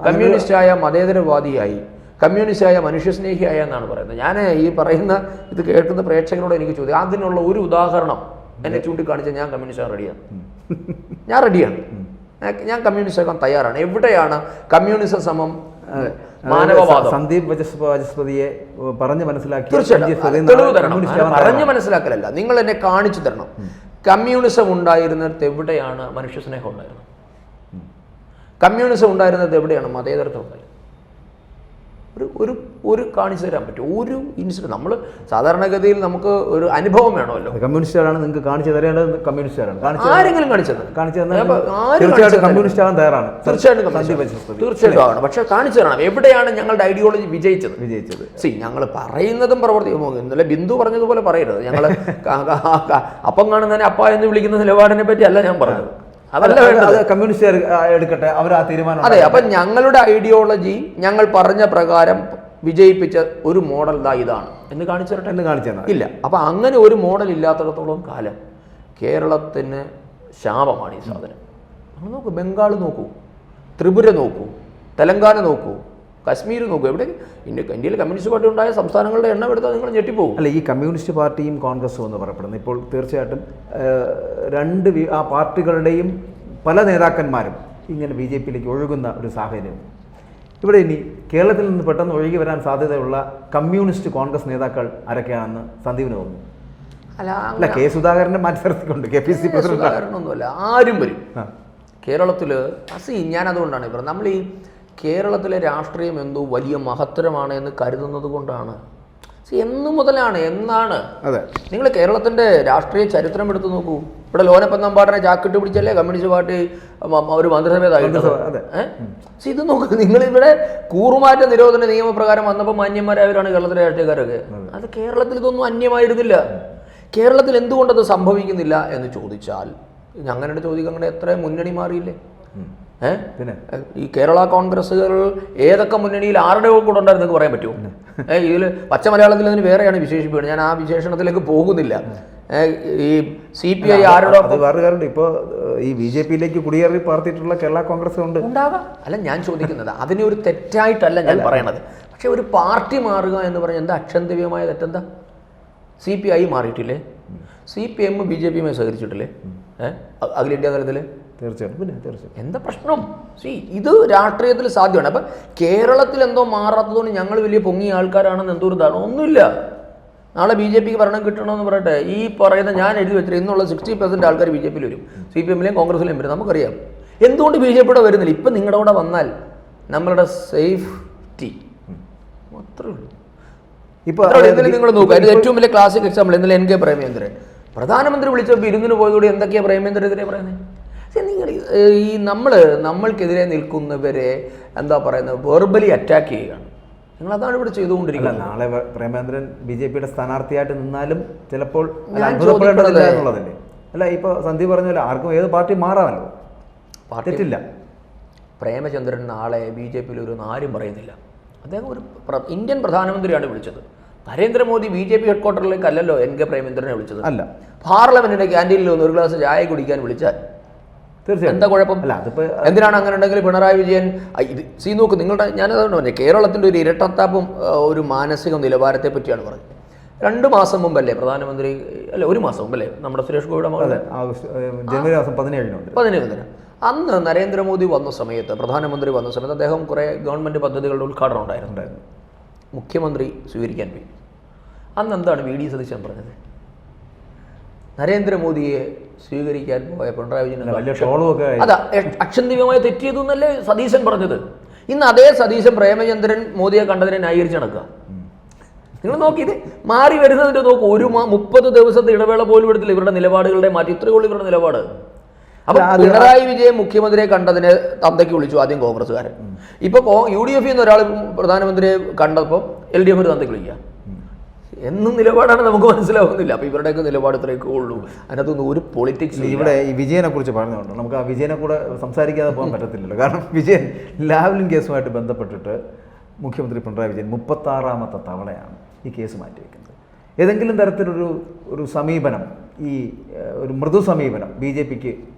കമ്മ്യൂണിസ്റ്റായ മതേതരവാദിയായി, കമ്മ്യൂണിസ്റ്റായ മനുഷ്യസ്നേഹിയായ എന്നാണ് പറയുന്നത്. ഞാൻ ഈ പറയുന്ന ഇത് കേൾക്കുന്ന പ്രേക്ഷകരോട് എനിക്ക് ചോദ്യം, അതിനുള്ള ഒരു ഉദാഹരണം എന്നെ ചൂണ്ടിക്കാണിച്ചാൽ ഞാൻ കമ്മ്യൂണിസ്റ്റ് റെഡിയാണ്. ഞാൻ റെഡിയാണ്. ഞാൻ കമ്മ്യൂണിസ്റ്റ് ആക്കാൻ തയ്യാറാണ്. എവിടെയാണ് കമ്മ്യൂണിസം സമം മാനവവാദം? സന്ദീപ് വാചസ്പതിയെ പറഞ്ഞ് മനസ്സിലാക്കി പറഞ്ഞ് മനസ്സിലാക്കലല്ല, നിങ്ങൾ എന്നെ കാണിച്ചു തരണം. കമ്മ്യൂണിസം ഉണ്ടായിരുന്നിടത്ത് എവിടെയാണ് മനുഷ്യസ്നേഹം ഉണ്ടായിരുന്നത്? കമ്മ്യൂണിസം ഉണ്ടായിരുന്നത് എവിടെയാണ് മതേതരത്വം ഉണ്ടായിരുന്നത്? ഒരു കാണിച്ചു തരാൻ പറ്റും ഒരു ഇൻസിഡന്റ്? നമ്മൾ സാധാരണഗതിയിൽ നമുക്ക് ഒരു അനുഭവം വേണമല്ലോ. കമ്മ്യൂണിസ്റ്റുകാരാണ് നിങ്ങൾക്ക് കാണിച്ചു തരേണ്ടത്. കമ്മ്യൂണിസ്റ്റുകാരാണ് ആരെങ്കിലും കാണിച്ചത് കമ്മ്യൂണിസ്റ്റ് ആവാൻ തയ്യാറാണ്. തീർച്ചയായിട്ടും ആവണം. പക്ഷെ കാണിച്ചു തരണം എവിടെയാണ് ഞങ്ങളുടെ ഐഡിയോളജി വിജയിച്ചത്. ഞങ്ങൾ പറയുന്നതും പ്രവർത്തിക്കും. ഇന്നലെ ബിന്ദു പറഞ്ഞതുപോലെ പറയരുത്. ഞങ്ങൾ അപ്പം കാണുന്നതിനെ അപ്പ എന്ന് വിളിക്കുന്ന നിലപാടിനെ പറ്റി അല്ല ഞാൻ പറഞ്ഞത്. അതല്ല വേണ്ടത്. കമ്മ്യൂണിസ്റ്റുകാർ എടുക്കട്ടെ, അവർ ആ തീരുമാനം. അതെ, അപ്പം ഞങ്ങളുടെ ഐഡിയോളജി ഞങ്ങൾ പറഞ്ഞ പ്രകാരം വിജയിപ്പിച്ച ഒരു മോഡൽ ഇതാണ് എന്ന് കാണിച്ചു തരട്ടെ. ഇല്ല. അപ്പം അങ്ങനെ ഒരു മോഡൽ ഇല്ലാത്തിടത്തോളം കാലം കേരളത്തിന് ശാപമാണ് ഈ സാധനം. നമ്മൾ നോക്കൂ, ബംഗാൾ നോക്കൂ, ത്രിപുര നോക്കൂ, തെലങ്കാന നോക്കൂ, കശ്മീർ നോക്കൂ, എവിടെ ഇന്ത്യയിൽ കമ്മ്യൂണിസ്റ്റ് പാർട്ടി ഉണ്ടായ സംസ്ഥാനങ്ങളുടെ എണ്ണം എടുത്താൽ നിങ്ങൾ ഞെട്ടിപ്പോകും. അല്ല, ഈ കമ്മ്യൂണിസ്റ്റ് പാർട്ടിയും കോൺഗ്രസും എന്ന് പറയപ്പെടുന്നത് ഇപ്പോൾ തീർച്ചയായിട്ടും രണ്ട് ആ പാർട്ടികളുടെയും പല നേതാക്കന്മാരും ഇങ്ങനെ BJPയിലേക്ക് ഒഴുകുന്ന ഒരു സാഹചര്യം. ഇവിടെ ഇനി കേരളത്തിൽ നിന്ന് പെട്ടെന്ന് ഒഴുകി വരാൻ സാധ്യതയുള്ള കമ്മ്യൂണിസ്റ്റ് കോൺഗ്രസ് നേതാക്കൾ ആരൊക്കെയാണെന്ന് സന്ദീപിന് തോന്നുന്നു? അല്ല, കെ സുധാകരനെ മാറ്റി നിർത്തിക്കൊണ്ട് KPCC സുധാകരനൊന്നുമല്ല, ആരും വരും കേരളത്തിൽ. ഞാൻ അതുകൊണ്ടാണ് ഇപ്പോൾ നമ്മൾ ഈ കേരളത്തിലെ രാഷ്ട്രീയം എന്തോ വലിയ മഹത്തരമാണ് എന്ന് കരുതുന്നത് കൊണ്ടാണ്. എന്നു മുതലാണ് എന്നാണ് നിങ്ങൾ കേരളത്തിൻ്റെ രാഷ്ട്രീയ ചരിത്രം എടുത്തു നോക്കൂ. ഇവിടെ ലോനപ്പൻ നമ്പാടിനെ ചാക്കിട്ട് പിടിച്ചല്ലേ കമ്മ്യൂണിസ്റ്റ് പാർട്ടി ഒരു മന്ത്രിസഭയതായിട്ട്. ഇത് നോക്കൂ, നിങ്ങളിവിടെ കൂറുമാറ്റ നിരോധന നിയമപ്രകാരം വന്നപ്പോൾ മാന്യന്മാരായവരാണ് കേരളത്തിലെ രാഷ്ട്രീയക്കാരൊക്കെ. അത് കേരളത്തിൽ ഇതൊന്നും അന്യമായിരുന്നില്ല. കേരളത്തിൽ എന്തുകൊണ്ടത് സംഭവിക്കുന്നില്ല എന്ന് ചോദിച്ചാൽ ഞങ്ങളുടെ ചോദിക്കുക, അങ്ങനെ എത്ര മുന്നണി മാറിയില്ലേ? പിന്നെ ഈ കേരള കോൺഗ്രസ്സുകൾ ഏതൊക്കെ മുന്നണിയിൽ ആരുടെ കൂടെ ഉണ്ടായിരുന്നു നിങ്ങൾക്ക് പറയാൻ പറ്റുമോ? ഇതിൽ പച്ച മലയാളത്തിൽ അതിന് വേറെയാണ് വിശേഷിപ്പിക്കുന്നത്. ഞാൻ ആ വിശേഷണത്തിലേക്ക് പോകുന്നില്ല. ഈ CPI ആരുടെ വേറെ കാരണം ഇപ്പോൾ ഈ BJPയിലേക്ക് കുടിയേറി പാർത്തിയിട്ടുള്ള കേരള കോൺഗ്രസ് ഉണ്ട് ഉണ്ടാകാം. അല്ല, ഞാൻ ചോദിക്കുന്നത് അതിനെ ഒരു തെറ്റായിട്ടല്ല ഞാൻ പറയണത്. പക്ഷെ ഒരു പാർട്ടി മാറുക എന്ന് പറഞ്ഞാൽ എന്താ അക്ഷന്തവ്യമായ തെറ്റെന്താ? CPI മാറിയിട്ടില്ലേ? CPM BJPയുമായി സഹകരിച്ചിട്ടില്ലേ അഖിലേന്ത്യാ തലത്തിൽ? തീർച്ചയായിട്ടും. പിന്നെ തീർച്ചയായും എന്താ പ്രശ്നം? ഇത് രാഷ്ട്രീയത്തിൽ സാധ്യമാണ്. അപ്പം കേരളത്തിൽ എന്തോ മാറാത്തതുകൊണ്ട് ഞങ്ങൾ വലിയ പൊങ്ങിയ ആൾക്കാരാണെന്ന് എന്തോ ഒരു ധാരണ ഒന്നുമില്ല. നാളെ BJPക്ക് ഭരണം കിട്ടണമെന്ന് പറയട്ടെ, ഈ പറയുന്ന ഞാൻ എഴുതി വെച്ചിട്ട് ഇന്നുള്ള 60% ആൾക്കാർ BJPയിൽ വരും, CPMയിലെയും കോൺഗ്രസിലെയും വരും. നമുക്കറിയാം എന്തുകൊണ്ട് BJPയുടെ വരുന്നില്ല. ഇപ്പം നിങ്ങളുടെ കൂടെ വന്നാൽ നമ്മളുടെ സേഫ്റ്റി മാത്രമേ ഉള്ളൂ. ഇപ്പോൾ നിങ്ങൾ നോക്കുക, അതിന് ഏറ്റവും വലിയ ക്ലാസിക് എക്സാമ്പിൾ ഇന്നലെ NK പ്രേമേന്ദ്രൻ പ്രധാനമന്ത്രി വിളിച്ചപ്പോൾ ഇരുന്നിന് പോയതോടെ എന്തൊക്കെയാണ് പ്രേമേന്ദ്രനെതിരെ പറയുന്നത്? നിങ്ങൾ ഈ നമ്മൾക്കെതിരെ നിൽക്കുന്നവരെ എന്താ പറയുന്നത്, വെർബലി അറ്റാക്ക് ചെയ്യുകയാണ്. നിങ്ങൾ അതാണ് ഇവിടെ ചെയ്തുകൊണ്ടിരിക്കുന്നത്. നാളെ പ്രേമേന്ദ്രൻ BJPയുടെ സ്ഥാനാർത്ഥിയായിട്ട് നിന്നാലും ചിലപ്പോൾ അത്ഭുതപ്പെടേണ്ടതില്ല. അല്ല, ഇപ്പോൾ സന്ദീപ് പറഞ്ഞല്ലോ, ആർക്കും ഏത് പാർട്ടി മാറാമല്ലോ, തെറ്റില്ല. പ്രേമചന്ദ്രൻ നാളെ BJPയിൽ ഒരു ആരും പറയുന്നില്ല. അദ്ദേഹം ഒരു ഇന്ത്യൻ പ്രധാനമന്ത്രിയാണ് വിളിച്ചത്. നരേന്ദ്രമോദി BJP ഹെഡ്ക്വാർട്ടറിലേക്ക് അല്ലല്ലോ NK പ്രേമേന്ദ്രനെ വിളിച്ചത്. അല്ല, പാർലമെന്റിന്റെ ക്യാൻറ്റീനിൽ ഒന്ന് ഒരു ഗ്ലാസ് ചായ കുടിക്കാൻ വിളിച്ചാൽ എന്താ കുഴപ്പം? എന്തിനാണ് അങ്ങനെ ഉണ്ടെങ്കിൽ പിണറായി വിജയൻ ഇത് നോക്ക്, നിങ്ങളുടെ ഞാനതുകൊണ്ട് പറഞ്ഞു കേരളത്തിൻ്റെ ഒരു ഇരട്ടത്താപ്പും ഒരു മാനസിക നിലവാരത്തെ പറ്റിയാണ് പറഞ്ഞത്. 2 മാസം മുമ്പല്ലേ പ്രധാനമന്ത്രി, അല്ല 1 മാസം മുമ്പല്ലേ നമ്മുടെ സുരേഷ് ഗോപിയുടെ ജനുവരി മാസം 17 അന്ന് നരേന്ദ്രമോദി വന്ന സമയത്ത്, പ്രധാനമന്ത്രി വന്ന സമയത്ത് അദ്ദേഹം കുറേ ഗവൺമെൻറ് പദ്ധതികളുടെ ഉദ്ഘാടനം ഉണ്ടായിരുന്നു. മുഖ്യമന്ത്രി സ്വീകരിക്കാൻ പോയി. അന്ന് എന്താണ് VD സതീശൻ പറഞ്ഞത്? നരേന്ദ്രമോദിയെ സ്വീകരിക്കാൻ പോയ പിണറായി വിജയൻ അതാ അക്ഷന്തികമായി തെറ്റിയതു എന്നല്ലേ സതീശൻ പറഞ്ഞത്. ഇന്ന് അതേ സതീശൻ പ്രേമചന്ദ്രൻ മോദിയെ കണ്ടതിനെ ന്യായീകരിച്ച് നടക്കുക. നിങ്ങൾ നോക്കിയത് മാറി വരുന്നതിൻ്റെ നോക്കൂ. 30 ദിവസത്തെ ഇടവേള പോലും എടുത്തില്ല ഇവരുടെ നിലപാടുകളുടെ മാറ്റി. ഇത്രയേ ഉള്ളൂ ഇവരുടെ നിലപാട്. അപ്പൊ പിണറായി വിജയൻ മുഖ്യമന്ത്രിയെ കണ്ടതിനെ തന്തയ്ക്ക് വിളിച്ചു ആദ്യം കോൺഗ്രസ്സുകാരൻ. ഇപ്പൊ UDF ഒരാൾ പ്രധാനമന്ത്രിയെ കണ്ടപ്പോൾ LDF തന്തയ്ക്ക് വിളിക്കുക. എന്നും നിലപാടാണ് നമുക്ക് മനസ്സിലാവുന്നില്ല. അപ്പോൾ ഇവരുടെയൊക്കെ നിലപാട് ഇത്രയൊക്കെ ഉള്ളൂ. അതിനകത്തൊന്നും ഒരു പൊളിറ്റിക്സ്. ഇവിടെ ഈ വിജയനെ കുറിച്ച് പറഞ്ഞുകൊണ്ട് നമുക്ക് ആ വിജയനെ കൂടെ സംസാരിക്കാതെ പോകാൻ പറ്റത്തില്ലല്ലോ. കാരണം വിജയൻ ലാവ്ലിൻ കേസുമായിട്ട് ബന്ധപ്പെട്ടിട്ട് മുഖ്യമന്ത്രി പിണറായി വിജയൻ 36ാമത്തെ തവണയാണ് ഈ കേസ് മാറ്റിവെക്കുന്നത്. ഏതെങ്കിലും തരത്തിലൊരു സമീപനം, ഈ ഒരു മൃദു സമീപനം BJPക്ക്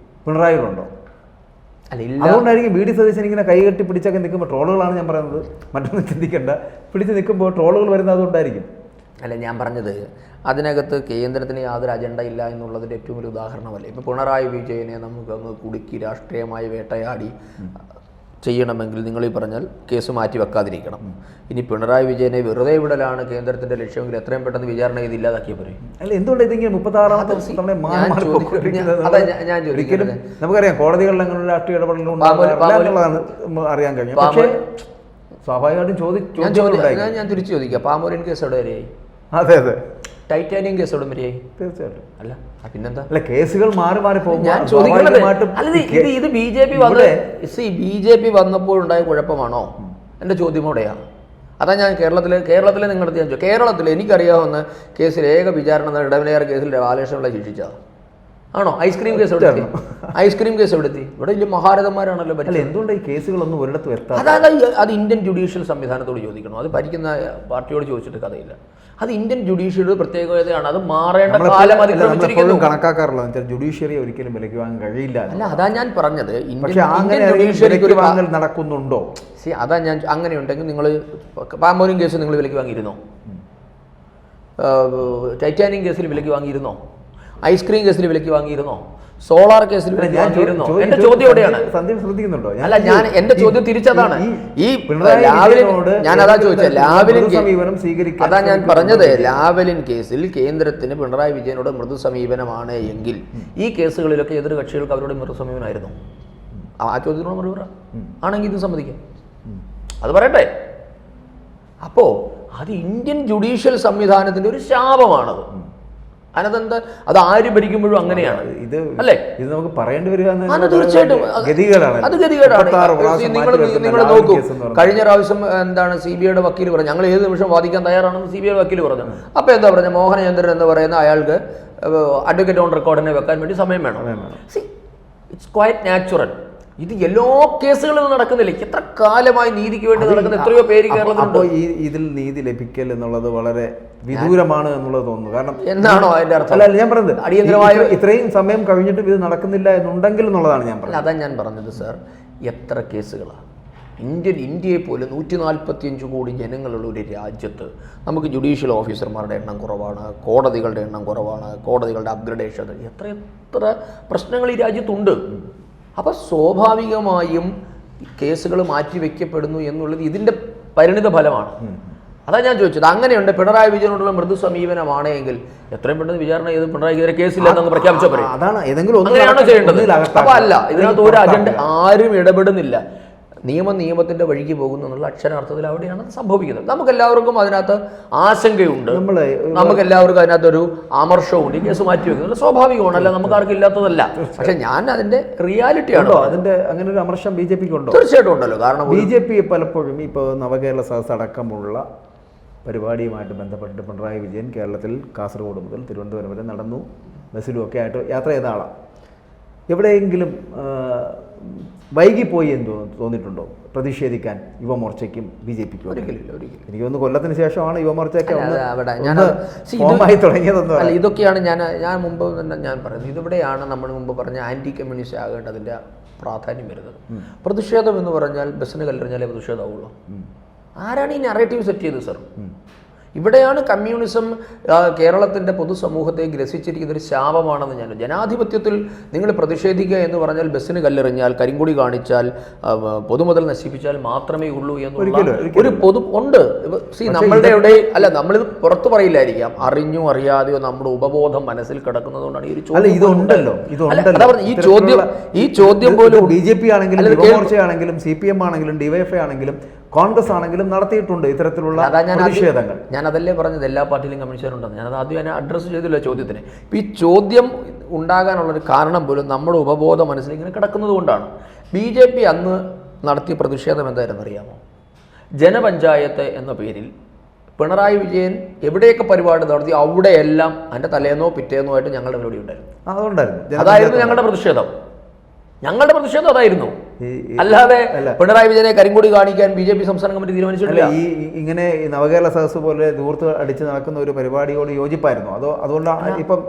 പിണറായിയിലുണ്ടോ? അതുകൊണ്ടായിരിക്കും VD സതീശൻ ഇങ്ങനെ കൈകെട്ടി പിടിച്ചൊക്കെ നിൽക്കുമ്പോൾ ട്രോളുകളാണ് ഞാൻ പറയുന്നത്. മറ്റൊന്നും ചിന്തിക്കേണ്ട. പിടിച്ച് നിൽക്കുമ്പോൾ ട്രോളുകൾ വരുന്നത് അതുകൊണ്ടായിരിക്കും. അല്ല, ഞാൻ പറഞ്ഞത് അതിനകത്ത് കേന്ദ്രത്തിന് യാതൊരു അജണ്ട ഇല്ല എന്നുള്ളതിൻ്റെ ഏറ്റവും വലിയ ഉദാഹരണമല്ലേ. ഇപ്പോൾ പിണറായി വിജയനെ നമുക്കങ്ങ് കുടുക്കി രാഷ്ട്രീയമായി വേട്ടയാടി ചെയ്യണമെങ്കിൽ നിങ്ങൾ ഈ പറഞ്ഞാൽ കേസ് മാറ്റി വെക്കാതിരിക്കണം. ഇനി പിണറായി വിജയനെ വെറുതെ വിടലാണ് കേന്ദ്രത്തിൻ്റെ ലക്ഷ്യമെങ്കിൽ എത്രയും പെട്ടെന്ന് വിചാരണ ചെയ്ത് ഇല്ലാതാക്കിയാൽ പോരെ. അല്ല, എന്തുകൊണ്ട് ഇതിങ്ങനെ 36ാമത്തെ ഞാൻ ഒരിക്കലും നമുക്കറിയാം കോടതികളിൽ അങ്ങനെയുള്ള രാഷ്ട്രീയ ഇടപെടലുള്ളതാണ് അറിയാൻ കഴിഞ്ഞു. പക്ഷേ സ്വാഭാവികമായിട്ടും ഞാൻ തിരിച്ചു ചോദിക്കാം, പാമോലിയൻ കേസ് എവിടെ വരെയായി? അതെ അതെ, ടൈറ്റാനിയം കേസ് എവിടെ വരെയായി? തീർച്ചയായിട്ടും. അല്ല, പിന്നെന്താ? അല്ല, കേസുകൾ മാറി മാറി പോകും. ഞാൻ ചോദിക്കുന്നത് ഇത് BJP വന്നപ്പോഴുണ്ടായ കുഴപ്പമാണോ? എൻ്റെ ചോദ്യം അവിടെയാ. അതാ ഞാൻ കേരളത്തിലെ നിങ്ങളുടെ കേരളത്തിൽ എനിക്കറിയാവുന്ന കേസിൽ ഏക വിചാരണ ഇടമലയാർ കേസിൽ ബാലകൃഷ്ണപിള്ള ശിക്ഷിച്ചതാണ്. ആണോ? ഐസ്ക്രീം കേസ് എവിടെത്തി? ഐസ്ക്രീം കേസ് എവിടെത്തി? ഇവിടെ വലിയ മഹാരഥന്മാരാണല്ലോ അല്ല, ഭരിച്ചത്. എന്തുകൊണ്ട് ഈ കേസുകളൊന്നും ഒരിടത്തും എത്താതെ? അതായത് അത് ഇന്ത്യൻ ജുഡീഷ്യൽ സംവിധാനത്തോട് ചോദിക്കണം. അത് ഭരിക്കുന്ന പാർട്ടിയോട് ചോദിച്ചിട്ട് കഥയില്ല. അത് ഇന്ത്യൻ ജുഡീഷ്യയുടെ പ്രത്യേകതയാണ്. അത് മാറേണ്ട കാലം അതിക്രമിച്ചിരിക്കുന്നു. കണക്കാക്കാറുള്ളത് ജുഡീഷ്യറി ഒരിക്കലും വിലക്ക് വാങ്ങാൻ കഴിയില്ല. അല്ല, അതാ ഞാൻ പറഞ്ഞത്. പക്ഷേ അങ്ങനെ ജുഡീഷ്യറിക്ക് വാങ്ങൽ നടക്കുന്നുണ്ടോ? അതാ ഞാൻ, അങ്ങനെ ഉണ്ടെങ്കിൽ നിങ്ങൾ പാമ്പോലിൻ കേസ് നിങ്ങൾ വിലക്ക് വാങ്ങിയിരുന്നോ? ടൈറ്റാനിയം കേസിൽ വിലക്ക് വാങ്ങിയിരുന്നോ? ഐസ്ക്രീം കേസിൽ വിലക്ക് വാങ്ങിയിരുന്നോ? സോളാർ കേസിൽ വിലക്ക് വാങ്ങിയിരുന്നോ? എന്റെ ചോദ്യം എവിടെയാണ്? സന്ദീപ് ശ്രദ്ധിക്കുന്നുണ്ടോ? അല്ല, ഞാൻ എന്റെ ചോദ്യം തിരിച്ചതാണ്. ഈ ലാവ്ലിൻ, ഞാൻ അതാ ചോദിച്ചത്, ലാവ്ലിൻ അതാ ഞാൻ പറഞ്ഞത്. ലാവ്ലിൻ കേസിൽ കേന്ദ്രത്തിന് പിണറായി വിജയനോട് മൃദു സമീപനമാണ് എങ്കിൽ ഈ കേസുകളിലൊക്കെ എതിർ കക്ഷികൾക്ക് അവരോട് മൃദു സമീപനമായിരുന്നു. ആ ചോദ്യത്തിനോട് മറുപടി പറ. ആണെങ്കിൽ ഇത് സമ്മതിക്കാം, അത് പറയട്ടെ. അപ്പോ അത് ഇന്ത്യൻ ജുഡീഷ്യൽ സംവിധാനത്തിന്റെ ഒരു ശാപമാണത്. അതിനകത്ത് അത് ആര് ഭരിക്കുമ്പോഴും അങ്ങനെയാണ്. ഇത് അല്ലേ? ഇത് നമുക്ക് പറയേണ്ടി വരിക. തീർച്ചയായിട്ടും അത് ഗതികേടാണ്. നിങ്ങൾ നോക്കൂ, കഴിഞ്ഞ പ്രാവശ്യം എന്താണ് CBIയുടെ വക്കീൽ പറഞ്ഞു, ഞങ്ങൾ ഏത് നിമിഷം വാദിക്കാൻ തയ്യാറാണെന്ന് CBIയുടെ വക്കീൽ പറഞ്ഞു. അപ്പൊ എന്താ പറഞ്ഞ, മോഹനചന്ദ്രൻ എന്ന് പറയുന്ന അയാൾക്ക് അഡ്വക്കേറ്റ് ഓൺ റെക്കോർഡിനെ വെക്കാൻ വേണ്ടി സമയം വേണം. It's quite natural. ഇത് എല്ലാ കേസുകളിലും നടക്കുന്നില്ല. എത്ര കാലമായി നീതിക്ക് വേണ്ടി നടക്കുന്ന എത്രയോ പേര് കേരളത്തിൽ. ഇതിൽ നീതി ലഭിക്കൽ എന്നുള്ളത് വളരെ വിദൂരമാണ് എന്നുള്ളത് തോന്നുന്നു. കാരണം എന്താണോ അതിന്റെ അർത്ഥം? അല്ല, ഞാൻ പറഞ്ഞത് അടിയന്തരമായ ഇത്രയും സമയം കഴിഞ്ഞിട്ടും ഇത് നടക്കുന്നില്ല എന്നുണ്ടെങ്കിൽ എന്നുള്ളതാണ് ഞാൻ പറഞ്ഞത്. അതാ ഞാൻ പറഞ്ഞത് സാർ, എത്ര കേസുകളാണ് ഇന്ത്യയെ പോലെ 145 കോടി ജനങ്ങളുള്ള ഒരു രാജ്യത്ത് നമുക്ക് ജുഡീഷ്യൽ ഓഫീസർമാരുടെ എണ്ണം കുറവാണ്, കോടതികളുടെ എണ്ണം കുറവാണ്, കോടതികളുടെ അപ്ഗ്രഡേഷൻ, എത്ര പ്രശ്നങ്ങൾ ഈ രാജ്യത്തുണ്ട്. അപ്പോൾ സ്വാഭാവികമായും കേസുകൾ മാറ്റിവെക്കപ്പെടുന്നു എന്നുള്ളത് ഇതിൻ്റെ പരിണിത ഫലമാണ്. അതാ ഞാൻ ചോദിച്ചത്. അങ്ങനെയുണ്ട് പിണറായി വിജയനോടുള്ള മൃദു സമീപനമാണ് എങ്കിൽ എത്രയും പെട്ടെന്ന് വിചാരണ ചെയ്ത് പിണറായി വിജയനെ കേസില്ലെന്ന് പ്രഖ്യാപിച്ചാൽ പറയും. അങ്ങനെയാണോ ചെയ്യേണ്ടത്? അപ്പോൾ അല്ല, ഇതിനകത്ത് ഒരു അജണ്ട ആരും ഇടപെടുന്നില്ല. നിയമത്തിന്റെ വഴിക്ക് പോകുന്നു എന്നുള്ള അക്ഷരാർത്ഥത്തിൽ അവിടെയാണ് സംഭവിക്കുന്നത്. നമുക്കെല്ലാവർക്കും അതിനകത്ത് ആശങ്കയുണ്ട്, നമുക്കെല്ലാവർക്കും അതിനകത്തൊരു ആമർഷമുണ്ട്. ഈ കേസ് മാറ്റി വെക്കുന്നത് സ്വാഭാവികമാണ്, അല്ല നമുക്ക് ആർക്കും ഇല്ലാത്തതല്ല. പക്ഷെ ഞാൻ അതിന്റെ റിയാലിറ്റി ആണോ, അതിന്റെ അങ്ങനെ ഒരു അമർഷം BJP ഉണ്ടോ? തീർച്ചയായിട്ടും ഉണ്ടല്ലോ. കാരണം BJP പലപ്പോഴും ഇപ്പോൾ നവകേരള സദസ്സ് അടക്കമുള്ള പരിപാടിയുമായിട്ട് ബന്ധപ്പെട്ട് പിണറായി വിജയൻ കേരളത്തിൽ കാസർഗോഡ് മുതൽ തിരുവനന്തപുരം വരെ നടന്നു, ബസ്സിലും ഒക്കെ ആയിട്ട് യാത്ര ചെയ്ത ആളാണ്. എവിടെയെങ്കിലും വൈകിപ്പോയി എന്ന് തോന്നിയിട്ടുണ്ടോ പ്രതിഷേധിക്കാൻ യുവമോർച്ചയ്ക്കും BJPക്കും? എനിക്ക് തോന്നുന്നു കൊല്ലത്തിന് ശേഷമാണ് യുവമോർച്ചയ്ക്ക് തുടങ്ങിയതെന്ന്. അല്ല, ഇതൊക്കെയാണ് ഞാൻ മുമ്പ് തന്നെ ഞാൻ പറയുന്നത്. ഇതിവിടെയാണ് നമ്മൾ മുമ്പ് പറഞ്ഞ ആന്റി കമ്മ്യൂണിസ്റ്റ് ആകേണ്ടതിൻ്റെ പ്രാധാന്യം വരുന്നത്. പ്രതിഷേധം എന്ന് പറഞ്ഞാൽ ബസ്സിന് കല്ലെറിഞ്ഞാലേ പ്രതിഷേധമാവുള്ളൂ. ആരാണ് ഈ നറേറ്റീവ് സെറ്റ് ചെയ്തത് സർ? ഇവിടെയാണ് കമ്മ്യൂണിസം കേരളത്തിൻ്റെ പൊതുസമൂഹത്തെ ഗ്രസിച്ചിരിക്കുന്ന ഒരു ശാപമാണെന്ന് ഞാൻ. ജനാധിപത്യത്തിൽ നിങ്ങൾ പ്രതിഷേധിക്കുക എന്ന് പറഞ്ഞാൽ ബസ്സിന് കല്ലെറിഞ്ഞാൽ, കരിങ്കൊടി കാണിച്ചാൽ, പൊതുമുതൽ നശിപ്പിച്ചാൽ മാത്രമേ ഉള്ളൂ എന്നുള്ള ഒരു ഉണ്ട്. നമ്മളുടെ ഇടയിൽ അല്ല, നമ്മളിത് പുറത്തു പറയില്ലായിരിക്കാം, അറിഞ്ഞോ അറിയാതെയോ നമ്മുടെ ഉപബോധം മനസ്സിൽ കിടക്കുന്നതുകൊണ്ടാണ് ഈ ഒരു ചോദ്യം. ഈ ചോദ്യം പോലും BJP ആണെങ്കിലും യുവമോർച്ചയാണെങ്കിലും CPM ആണെങ്കിലും DYFI ആണെങ്കിലും കോൺഗ്രസ് ആണെങ്കിലും നടത്തിയിട്ടുണ്ട് ഇത്തരത്തിലുള്ള പ്രതിഷേധങ്ങൾ. ഞാൻ അതല്ലേ പറഞ്ഞത്, എല്ലാ പാർട്ടിയിലും കമ്മ്യൂണിസ്റ്റുകാരുണ്ടെന്ന്. ഞാനത് ആദ്യം അഡ്രസ്സ് ചെയ്തില്ല ചോദ്യത്തിന്. ഇപ്പം ഈ ചോദ്യം ഉണ്ടാകാനുള്ളൊരു കാരണം പോലും നമ്മുടെ ഉപബോധ മനസ്സിൽ ഇങ്ങനെ കിടക്കുന്നത് കൊണ്ടാണ്. BJP അന്ന് നടത്തിയ പ്രതിഷേധം എന്തായിരുന്നു അറിയാമോ? ജനപഞ്ചായത്ത് എന്ന പേരിൽ പിണറായി വിജയൻ എവിടെയൊക്കെ പരിപാടി നടത്തി അവിടെയെല്ലാം അതിൻ്റെ തലേന്നോ പിറ്റേന്നോ ആയിട്ട് ഞങ്ങളുടെ പരിപാടി ഉണ്ടായിരുന്നു. അതായിരുന്നു ഞങ്ങളുടെ പ്രതിഷേധം. അതായിരുന്നു. അല്ലാതെ പിണറായി വിജയനെ കരിങ്കൊടി കാണിക്കാൻ BJP സംസ്ഥാന കമ്മിറ്റി തീരുമാനിച്ചിട്ടില്ല. ഇങ്ങനെ നവകേരള സദസ്സ് പോലെ ദൂർത്ത് അടിച്ച് നടക്കുന്ന ഒരു പരിപാടിയോട് യോജിപ്പായിരുന്നു അതോ? അതുകൊണ്ടാണ് ഇപ്പം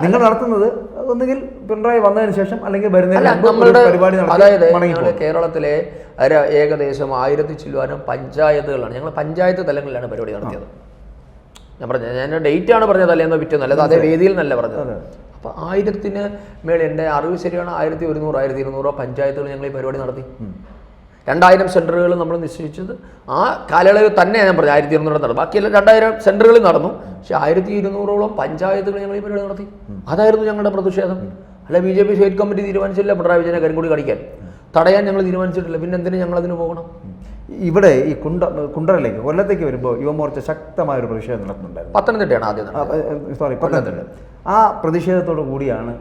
നിങ്ങൾ നടത്തുന്നത് ഒന്നുകിൽ പിണറായി വന്നതിന് ശേഷം അല്ലെങ്കിൽ പരിപാടി. അതായത് കേരളത്തിലെ ഏകദേശം 1000 ചില്ലുവാനും പഞ്ചായത്തുകളാണ്. ഞങ്ങൾ പഞ്ചായത്ത് തലങ്ങളിലാണ് പരിപാടി നടത്തിയത്. ഞാൻ ഡേറ്റ് ആണ് പറഞ്ഞത്, അല്ലെന്നോ പിറ്റേന്നോ, അല്ലാതെ അതേ വേദിയിൽ നല്ല പറഞ്ഞത്. അപ്പോൾ 1000-ന് മേളിൽ, എൻ്റെ അറിവ് ശരിയാണ്, 1100 1200 പഞ്ചായത്തുകൾ ഞങ്ങൾ ഈ പരിപാടി നടത്തി. 2000 സെൻറ്ററുകൾ നമ്മൾ നിശ്ചയിച്ചത് ആ കാലയളവിൽ തന്നെ. ഞാൻ പറഞ്ഞു 1200 നടന്നു, ബാക്കിയെല്ലാം 2000 സെൻറ്ററുകളിൽ നടന്നു. പക്ഷേ 1200ഓളം പഞ്ചായത്തുകൾ ഞങ്ങൾ ഈ പരിപാടി നടത്തി. അതായിരുന്നു ഞങ്ങളുടെ പ്രതിഷേധം. അല്ല, BJP സ്റ്റേറ്റ് കമ്മിറ്റി തീരുമാനിച്ചില്ല പിണറായി വിജയനെ കരിങ്കൊടി കാണിക്കാൻ, തടയാൻ ഞങ്ങൾ തീരുമാനിച്ചിട്ടില്ല. പിന്നെ എന്തിനു ഞങ്ങൾ അതിന് പോകണം? ഇവിടെ ഈ കുണ്ടറയിലേക്ക് കൊല്ലത്തേക്ക് വരുമ്പോൾ യുവമോർച്ച ശക്തമായ ഒരു പ്രതിഷേധം നടത്തുന്നുണ്ടായിരുന്നു. പത്തനംതിട്ടയാണ് ആദ്യം. പത്തനംതിട്ട. ആ പ്രതിഷേധത്തോടു കൂടിയാണ്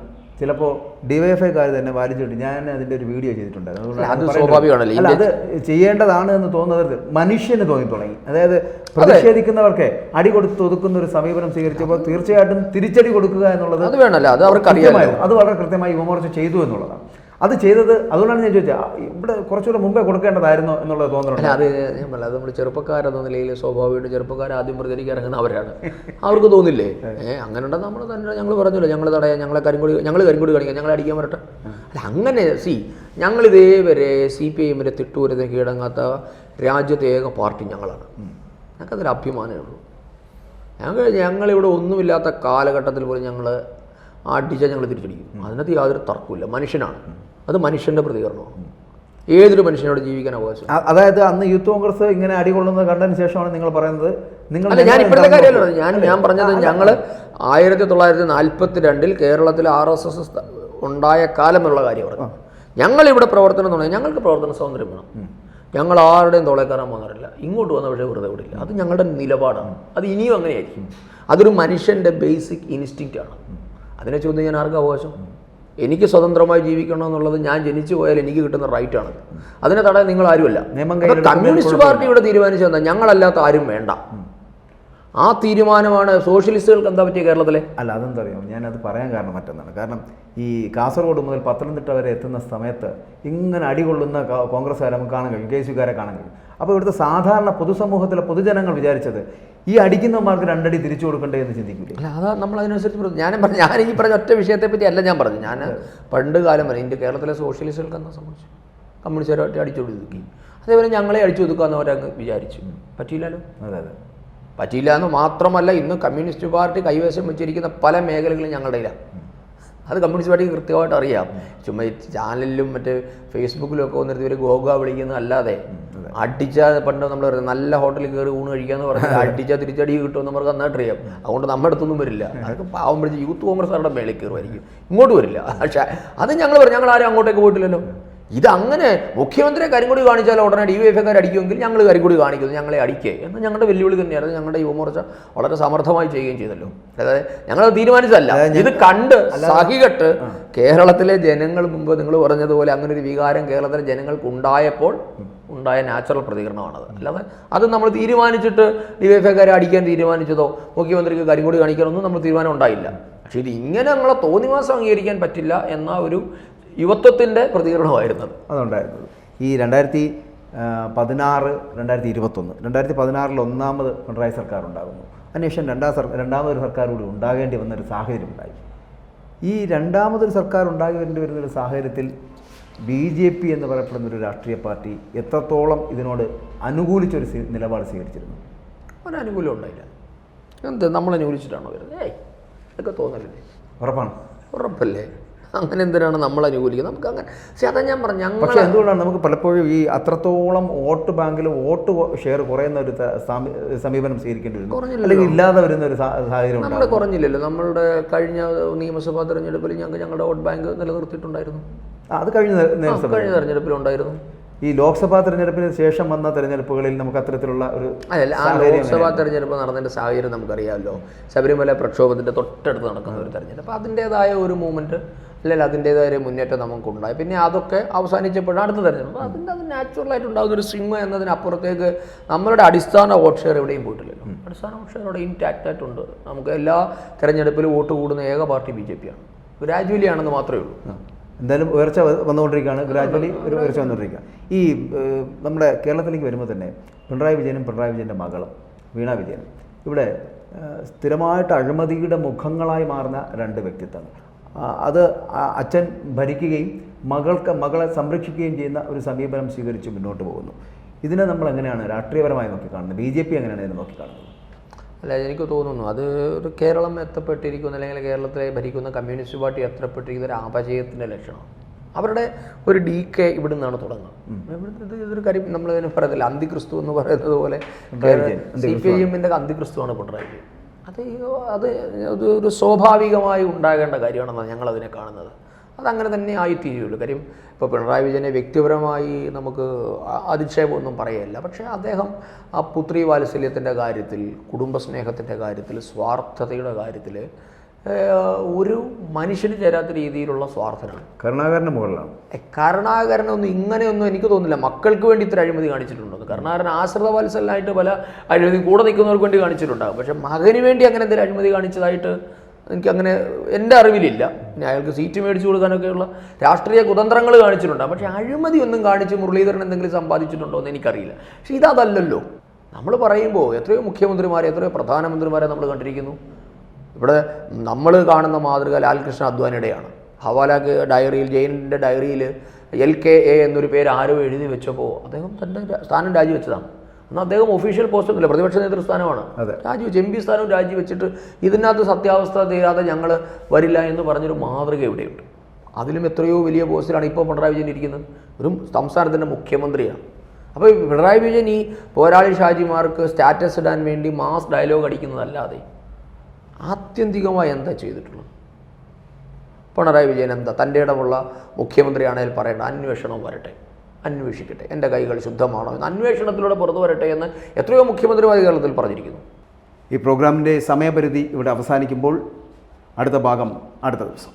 ചിലപ്പോൾ ഡിവൈഎഫ്ഐക്കാർ തന്നെ വലിച്ചിട്ട് ഞാൻ അതിൻ്റെ ഒരു വീഡിയോ ചെയ്തിട്ടുണ്ടായിരുന്നു. അത് സ്വാഭാവികമാണല്ലോ. അല്ല, അത് ചെയ്യേണ്ടതാണ് എന്ന് തോന്നുന്നത് മനുഷ്യന് തോന്നി തുടങ്ങി. അതായത് പ്രതിഷേധിക്കുന്നവർക്ക് അടി കൊടുത്ത് ഒതുക്കുന്ന ഒരു സമീപനം സ്വീകരിച്ചപ്പോൾ തീർച്ചയായിട്ടും തിരിച്ചടി കൊടുക്കുക എന്നുള്ളത് അത് വേണമല്ലോ, അത് അവർക്ക് അറിയാമായിരുന്നു. അത് വളരെ കൃത്യമായി യുവമോർച്ച ചെയ്തു എന്നുള്ളതാണ്. അത് ചെയ്തത് അതുകൊണ്ടാണ് ഞാൻ ചോദിച്ചത്, ഇവിടെ കുറച്ചുകൂടെ മുമ്പേ കൊടുക്കേണ്ടതായിരുന്നു എന്നുള്ളത് തോന്നുന്നുണ്ട്. അത് ഞാൻ പറഞ്ഞത്, അത് നമ്മൾ ചെറുപ്പക്കാരെന്ന നിലയിൽ സ്വാഭാവികമായിട്ട് ചെറുപ്പക്കാർ ആദ്യം പ്രതികരിക്കാൻ ഇറങ്ങുന്ന അവരാണ്. അവർക്ക് തോന്നില്ലേ അങ്ങനെ ഉണ്ടെന്ന് നമ്മൾ തന്നെ ഞങ്ങൾ പറഞ്ഞല്ലോ, ഞങ്ങൾ തടയാം, ഞങ്ങൾ കരിങ്കൊടി കാണിക്കാം, ഞങ്ങളെ അടിക്കാൻ വരട്ടെ. അല്ല, അങ്ങനെ ഞങ്ങൾ ഇതേവരെ CPIM തിട്ടൂരത്തെ കീഴടങ്ങാത്ത രാജ്യത്തെ ഏക പാർട്ടി ഞങ്ങളാണ്. ഞങ്ങൾക്കതൊരു അഭിമാനമേ ഉള്ളൂ. ഞങ്ങളിവിടെ ഒന്നുമില്ലാത്ത കാലഘട്ടത്തിൽ പോലും ഞങ്ങൾ അടിച്ചാൽ ഞങ്ങൾ തിരിച്ചടിക്കും. അതിനകത്ത് യാതൊരു തർക്കമില്ല. മനുഷ്യനാണ്, അത് മനുഷ്യൻ്റെ പ്രതികരണമാണ്. ഏതൊരു മനുഷ്യനോട് ജീവിക്കാൻ അവകാശം. അതായത് അന്ന് യൂത്ത് കോൺഗ്രസ് ഇങ്ങനെ അടികൊള്ളുന്നത് കണ്ടതിന് ശേഷമാണ് നിങ്ങൾ പറയുന്നത്. അല്ല, ഞാൻ ഇപ്പോഴത്തെ കാര്യമല്ല ഞാൻ പറഞ്ഞത്. ഞങ്ങൾ 1942 കേരളത്തിൽ RSS ഉണ്ടായ കാലമുള്ള കാര്യം പറഞ്ഞു. ഞങ്ങളിവിടെ പ്രവർത്തനം തുടങ്ങി. ഞങ്ങൾക്ക് പ്രവർത്തന സ്വാതന്ത്ര്യം വേണം. ഞങ്ങൾ ആരുടെയും തോളേക്കാരാൻ പോകുന്നില്ല. ഇങ്ങോട്ട് വന്ന പക്ഷേ വെറുതെ വിടില്ല. അത് ഞങ്ങളുടെ നിലപാടാണ്. അത് ഇനിയും അങ്ങനെയായിരിക്കും. അതൊരു മനുഷ്യൻ്റെ ബേസിക് ഇൻസ്റ്റിങ്ക്റ്റ് ആണ്. അതിനെ ചോദ്യം ചെയ്യാൻ ആർക്കും അവകാശം? എനിക്ക് സ്വതന്ത്രമായി ജീവിക്കണം എന്നുള്ളത് ഞാൻ ജനിച്ചു പോയാൽ എനിക്ക് കിട്ടുന്ന റൈറ്റാണ്. അതിനെ തടയാൻ നിങ്ങൾ ആരുമല്ല. കമ്മ്യൂണിസ്റ്റ് പാർട്ടി ഇവിടെ തീരുമാനിച്ചതെന്നാ ഞങ്ങളല്ലാത്ത ആരും വേണ്ട. ആ തീരുമാനമാണ് സോഷ്യലിസ്റ്റുകൾക്ക് എന്താ പറ്റിയ കേരളത്തിലെ? അല്ല, അതെന്താ അറിയാം, ഞാനത് പറയാൻ കാരണം മറ്റൊന്നാണ്. കാരണം ഈ കാസർഗോഡ് മുതൽ പത്തനംതിട്ട വരെ എത്തുന്ന സമയത്ത് ഇങ്ങനെ അടികൊള്ളുന്ന കോൺഗ്രസ്സുകാരെ നമുക്ക് കാണാൻ കഴിയും, KSUക്കാരെ കാണാൻ കഴിയും. അപ്പോൾ ഇവിടുത്തെ സാധാരണ പൊതുസമൂഹത്തിലെ പൊതുജനങ്ങൾ വിചാരിച്ചത് ഈ അടിക്കുന്നവർക്ക് 2 അടി തിരിച്ചു കൊടുക്കണ്ടേ എന്ന് ചിന്തിക്കില്ല. അല്ല, അതാ നമ്മൾ അതിനനുസരിച്ച് ഞാൻ ഈ പറഞ്ഞ ഒറ്റ വിഷയത്തെ പറ്റി അല്ല ഞാൻ പറഞ്ഞു. ഞാൻ പണ്ട് കാലം വരെ ഇന്ത്യ കേരളത്തിലെ സോഷ്യലിസ്റ്റുകൾക്ക് എന്താ സംഭവിച്ചു? കമ്മ്യൂണിസ്റ്റുകാരായിട്ട് അടിച്ചൊതുക്കി. അതേപോലെ ഞങ്ങളെ അടിച്ചൊതുക്കാമെന്ന് അവരങ്ങ് വിചാരിച്ചു. പറ്റിയില്ലല്ലോ. അതെ, പറ്റിയില്ല എന്ന് മാത്രമല്ല, ഇന്ന് കമ്മ്യൂണിസ്റ്റ് പാർട്ടി കൈവശം വെച്ചിരിക്കുന്ന പല മേഖലകളും ഞങ്ങളുടെ ഇല്ല. അത് കമ്മ്യൂണിസ്റ്റ് പാർട്ടിക്ക് കൃത്യമായിട്ട് അറിയാം. ചുമ്മാ ചാനലിലും മറ്റേ ഫേസ്ബുക്കിലും ഒക്കെ വന്നിട്ട് ഇവർ ഗോഗ വിളിക്കുന്നത് അല്ലാതെ അടിച്ചാൽ പണ്ട് നമ്മൾ പറയുന്നത് നല്ല ഹോട്ടലിൽ കയറി ഊണ് കഴിക്കാന്ന് പറഞ്ഞാൽ അടിച്ചാൽ തിരിച്ചടി കിട്ടുമെന്ന് നമുക്ക് നന്നായിട്ട് അറിയാം. അതുകൊണ്ട് നമ്മുടെ അടുത്തൊന്നും വരില്ല. അതൊക്കെ പാവം പിടിച്ച് യൂത്ത് കോൺഗ്രസ്സുകാരുടെ മേളിൽ കയറുമായിരിക്കും, ഇങ്ങോട്ട് വരില്ല. പക്ഷേ അത് ഞങ്ങൾ പറയും, ഞങ്ങൾ ആരും അങ്ങോട്ടേക്ക് പോയിട്ടില്ലല്ലോ. ഇതങ്ങനെ മുഖ്യമന്ത്രിയെ കരിങ്കൊടി കാണിച്ചാൽ ഉടനെ DYFക്കാർ അടിക്കുമെങ്കിൽ ഞങ്ങൾ കരിങ്കൊടി കാണിക്കുന്നു, ഞങ്ങളെ അടിക്കേ എന്ന് ഞങ്ങളുടെ വെല്ലുവിളി തന്നെയായിരുന്നു. ഞങ്ങളുടെ യുവമോർച്ച വളരെ സമർത്ഥമായി ചെയ്യുകയും ചെയ്തല്ലോ. അതായത് ഞങ്ങൾ തീരുമാനിച്ചതല്ല, ഇത് കണ്ട് സഹികെട്ട് കേരളത്തിലെ ജനങ്ങൾ മുമ്പ് നിങ്ങൾ പറഞ്ഞതുപോലെ അങ്ങനെ ഒരു വികാരം കേരളത്തിലെ ജനങ്ങൾക്ക് ഉണ്ടായപ്പോൾ ഉണ്ടായ നാച്ചുറൽ പ്രതികരണമാണത്. അല്ലാതെ അത് നമ്മൾ തീരുമാനിച്ചിട്ട് DYFക്കാരെ അടിക്കാൻ തീരുമാനിച്ചതോ മുഖ്യമന്ത്രിക്ക് കരിങ്കൊടി കാണിക്കാനൊന്നും നമ്മൾ തീരുമാനം ഉണ്ടായില്ല. പക്ഷേ ഇത് ഇങ്ങനെ നമ്മളെ തോന്നിവാസം അംഗീകരിക്കാൻ പറ്റില്ല എന്ന ഒരു യുവത്വത്തിൻ്റെ പ്രതികരണമായിരുന്നത് അതുണ്ടായിരുന്നത്. ഈ 2016, 2021, 2016 ഒന്നാമത് പിണറായി സർക്കാർ ഉണ്ടാകുന്നു. അതിനുശേഷം രണ്ടാമതൊരു സർക്കാർ കൂടി ഉണ്ടാകേണ്ടി വന്നൊരു സാഹചര്യം ഉണ്ടായി. ഈ രണ്ടാമതൊരു സർക്കാർ ഉണ്ടാകേണ്ടി വരുന്നൊരു സാഹചര്യത്തിൽ BJP എന്ന് പറയപ്പെടുന്നൊരു രാഷ്ട്രീയ പാർട്ടി എത്രത്തോളം ഇതിനോട് അനുകൂലിച്ചൊരു നിലപാട് സ്വീകരിച്ചിരുന്നു? ഒരനുകൂലം ഉണ്ടായില്ല. എന്ത് നമ്മൾ അനുകൂലിച്ചിട്ടാണോ വരുന്നത്? ഇതൊക്കെ തോന്നലില്ലേ? ഉറപ്പല്ലേ? അങ്ങനെ എന്തിനാണ് നമ്മൾ അനുകൂലിക്കുന്നത്? നമുക്ക് അങ്ങനെ അതാ ഞാൻ പറഞ്ഞു. പക്ഷേ എന്തുകൊണ്ടാണ് നമുക്ക് പലപ്പോഴും ഈ അത്രത്തോളം വോട്ട് ബാങ്കിൽ വോട്ട് ഷെയർ കുറയുന്ന ഒരു സമീപനം സ്വീകരിക്കേണ്ടി വരുന്നു, അല്ലെങ്കിൽ ഇല്ലാതെ വരുന്ന ഒരു സാഹചര്യം? നമ്മുടെ കുറഞ്ഞില്ലല്ലോ. നമ്മളുടെ കഴിഞ്ഞ നിയമസഭാ തെരഞ്ഞെടുപ്പിൽ ഞങ്ങളുടെ വോട്ട് ബാങ്ക് നിലനിർത്തിയിട്ടുണ്ടായിരുന്നു. അത് കഴിഞ്ഞ തെരഞ്ഞെടുപ്പിലുണ്ടായിരുന്നു. ഈ ലോക്സഭാ തെരഞ്ഞെടുപ്പിന് ശേഷം വന്ന തെരഞ്ഞെടുപ്പുകളിൽ നമുക്ക് അത്തരത്തിലുള്ള ഒരു ആ ലോക്സഭാ തെരഞ്ഞെടുപ്പ് നടന്നതിൻ്റെ സാഹചര്യം നമുക്കറിയാമല്ലോ. ശബരിമല പ്രക്ഷോഭത്തിൻ്റെ തൊട്ടടുത്ത് നടക്കുന്ന ഒരു തെരഞ്ഞെടുപ്പ്. അപ്പോൾ അതിൻ്റേതായ ഒരു മൂവ്മെൻറ്റ് അല്ലെങ്കിൽ അതിൻ്റേതായ ഒരു മുന്നേറ്റം നമുക്കുണ്ടായി. പിന്നെ അതൊക്കെ അവസാനിച്ചപ്പോഴാണ് അടുത്ത തെരഞ്ഞെടുപ്പ്. അത് നാച്ചുറലായിട്ട് ഉണ്ടാകുന്ന ഒരു സ്ട്രിങ് എന്നതിനപ്പുറത്തേക്ക് നമ്മളുടെ അടിസ്ഥാന വോട്ട് ഷെയർ എവിടെയും പോയിട്ടില്ലല്ലോ. അടിസ്ഥാന വോട്ട് ഷെയർ അവിടെ ഇൻടാക്റ്റായിട്ടുണ്ട്. നമുക്ക് എല്ലാ തെരഞ്ഞെടുപ്പിലും വോട്ട് കൂടുന്ന ഏക പാർട്ടി BJP ആണ്. ഗ്രാജുവലി ആണെന്ന് മാത്രമേ ഉള്ളൂ. എന്തായാലും ഉയർച്ച വന്നുകൊണ്ടിരിക്കുകയാണ്, ഗ്രാജുവലി ഒരു ഉയർച്ച വന്നുകൊണ്ടിരിക്കുക. ഈ നമ്മുടെ കേരളത്തിലേക്ക് വരുമ്പോൾ തന്നെ പിണറായി വിജയൻ്റെ മകളും വീണ വിജയനും ഇവിടെ സ്ഥിരമായിട്ട് അഴിമതിയുടെ മുഖങ്ങളായി മാറുന്ന 2 വ്യക്തിത്വങ്ങൾ. അത് അച്ഛൻ ഭരിക്കുകയും മകളെ സംരക്ഷിക്കുകയും ചെയ്യുന്ന ഒരു സമീപനം സ്വീകരിച്ച് മുന്നോട്ട് പോകുന്നു. ഇതിനെ നമ്മൾ എങ്ങനെയാണ് രാഷ്ട്രീയപരമായി നോക്കിക്കാണുന്നത്? BJP എങ്ങനെയാണ് ഇതിനെ നോക്കിക്കാണുന്നത്? അല്ല, എനിക്ക് തോന്നുന്നു അത് ഒരു കേരളം എത്തപ്പെട്ടിരിക്കുന്ന അല്ലെങ്കിൽ കേരളത്തിലെ ഭരിക്കുന്ന കമ്മ്യൂണിസ്റ്റ് പാർട്ടി എത്തപ്പെട്ടിരിക്കുന്ന ഒരു അപജയത്തിൻ്റെ ലക്ഷണം. അവരുടെ ഒരു ഡീക്കെ ഇവിടെ നിന്നാണ് തുടങ്ങുന്നത്. ഇതൊരു കാര്യം നമ്മളതിനെ പറയത്തില്ല, അന്തിക്രിസ്തു എന്ന് പറയുന്നത് പോലെ CPIMൻ്റെ അന്തിക്രിസ്തുവാണ് പിണറായി വിജയൻ. അത് ഒരു സ്വാഭാവികമായി ഉണ്ടാകേണ്ട കാര്യമാണെന്നാണ് ഞങ്ങളതിനെ കാണുന്നത്. അതങ്ങനെ തന്നെ ആയിത്തീരുള്ളൂ. കാര്യം ഇപ്പോൾ പിണറായി വിജയനെ വ്യക്തിപരമായി നമുക്ക് അധിക്ഷേപമൊന്നും പറയല്ല. പക്ഷേ അദ്ദേഹം ആ പുത്രി വാത്സല്യത്തിൻ്റെ കാര്യത്തിൽ, കുടുംബസ്നേഹത്തിൻ്റെ കാര്യത്തിൽ, സ്വാർത്ഥതയുടെ കാര്യത്തിൽ ഒരു മനുഷ്യന് ചേരാത്ത രീതിയിലുള്ള സ്വാർത്ഥനാണ്. കരുണാകരന് മുകളിലാണ്. കരുണാകരനൊന്നും ഇങ്ങനെയൊന്നും എനിക്ക് തോന്നുന്നില്ല മക്കൾക്ക് വേണ്ടി ഇത്ര അഴിമതി കാണിച്ചിട്ടുണ്ടോ. കരുണാകരൻ ആശ്രിത വത്സലായിട്ട് പല അഴിമതി കൂടെ നിൽക്കുന്നവർക്ക് വേണ്ടി കാണിച്ചിട്ടുണ്ടാകും. പക്ഷെ മകന് വേണ്ടി അങ്ങനെ എന്തെങ്കിലും അഴിമതി കാണിച്ചതായിട്ട് എനിക്കങ്ങനെ എൻ്റെ അറിവിലില്ല. പിന്നെ അയാൾക്ക് സീറ്റ് മേടിച്ചു കൊടുക്കാനൊക്കെയുള്ള രാഷ്ട്രീയ കുതന്ത്രങ്ങൾ കാണിച്ചിട്ടുണ്ടാകും. പക്ഷേ അഴിമതി ഒന്നും കാണിച്ച് മുരളീധരൻ എന്തെങ്കിലും സമ്പാദിച്ചിട്ടുണ്ടോ എന്ന് എനിക്കറിയില്ല. പക്ഷേ ഇതല്ലല്ലോ നമ്മൾ പറയുമ്പോൾ. എത്രയോ മുഖ്യമന്ത്രിമാരെ എത്രയോ പ്രധാനമന്ത്രിമാരെ നമ്മൾ കണ്ടിരിക്കുന്നു. ഇവിടെ നമ്മൾ കാണുന്ന മാതൃക ലാൽകൃഷ്ണ അദ്വാനിയുടെയാണ്. ഹവാല ഡയറിയിൽ, ജയിലിൻ്റെ ഡയറിയിൽ LKA എന്നൊരു പേര് ആരോ എഴുതി വെച്ചപ്പോൾ അദ്ദേഹം തൻ്റെ സ്ഥാനം രാജിവെച്ചതാണ്. എന്നാൽ അദ്ദേഹം ഒഫീഷ്യൽ പോസ്റ്റൊന്നുമില്ല, പ്രതിപക്ഷ നേതൃസ്ഥാനമാണ് രാജിവെച്ച്. MP സ്ഥാനവും രാജിവെച്ചിട്ട് ഇതിനകത്ത് സത്യാവസ്ഥ തീരാതെ ഞങ്ങൾ വരില്ല എന്ന് പറഞ്ഞൊരു മാതൃക ഇവിടെയുണ്ട്. അതിലും എത്രയോ വലിയ പോസ്റ്റിലാണ് ഇപ്പോൾ പിണറായി വിജയൻ ഇരിക്കുന്നത്. ഒരു സംസ്ഥാനത്തിൻ്റെ മുഖ്യമന്ത്രിയാണ്. അപ്പോൾ പിണറായി വിജയൻ ഈ പോരാളി ഷാജിമാർക്ക് സ്റ്റാറ്റസ് ഇടാൻ വേണ്ടി മാസ് ഡയലോഗ് അടിക്കുന്നതല്ലാതെ ആത്യന്തികമായി എന്താ ചെയ്തിട്ടുള്ളത്? പിണറായി വിജയൻ എന്താ തൻ്റെ ഇടമുള്ള മുഖ്യമന്ത്രിയാണെങ്കിൽ പറയേണ്ട അന്വേഷണം വരട്ടെ, അന്വേഷിക്കട്ടെ, എൻ്റെ കൈകൾ ശുദ്ധമാണോ എന്ന് അന്വേഷണത്തിലൂടെ പുറത്തു വരട്ടെ എന്ന് എത്രയോ മുഖ്യമന്ത്രിമാർ കേരളത്തിൽ പറഞ്ഞിരിക്കുന്നു. ഈ പ്രോഗ്രാമിൻ്റെ സമയപരിധി ഇവിടെ അവസാനിക്കുമ്പോൾ അടുത്ത ഭാഗം അടുത്ത ദിവസം.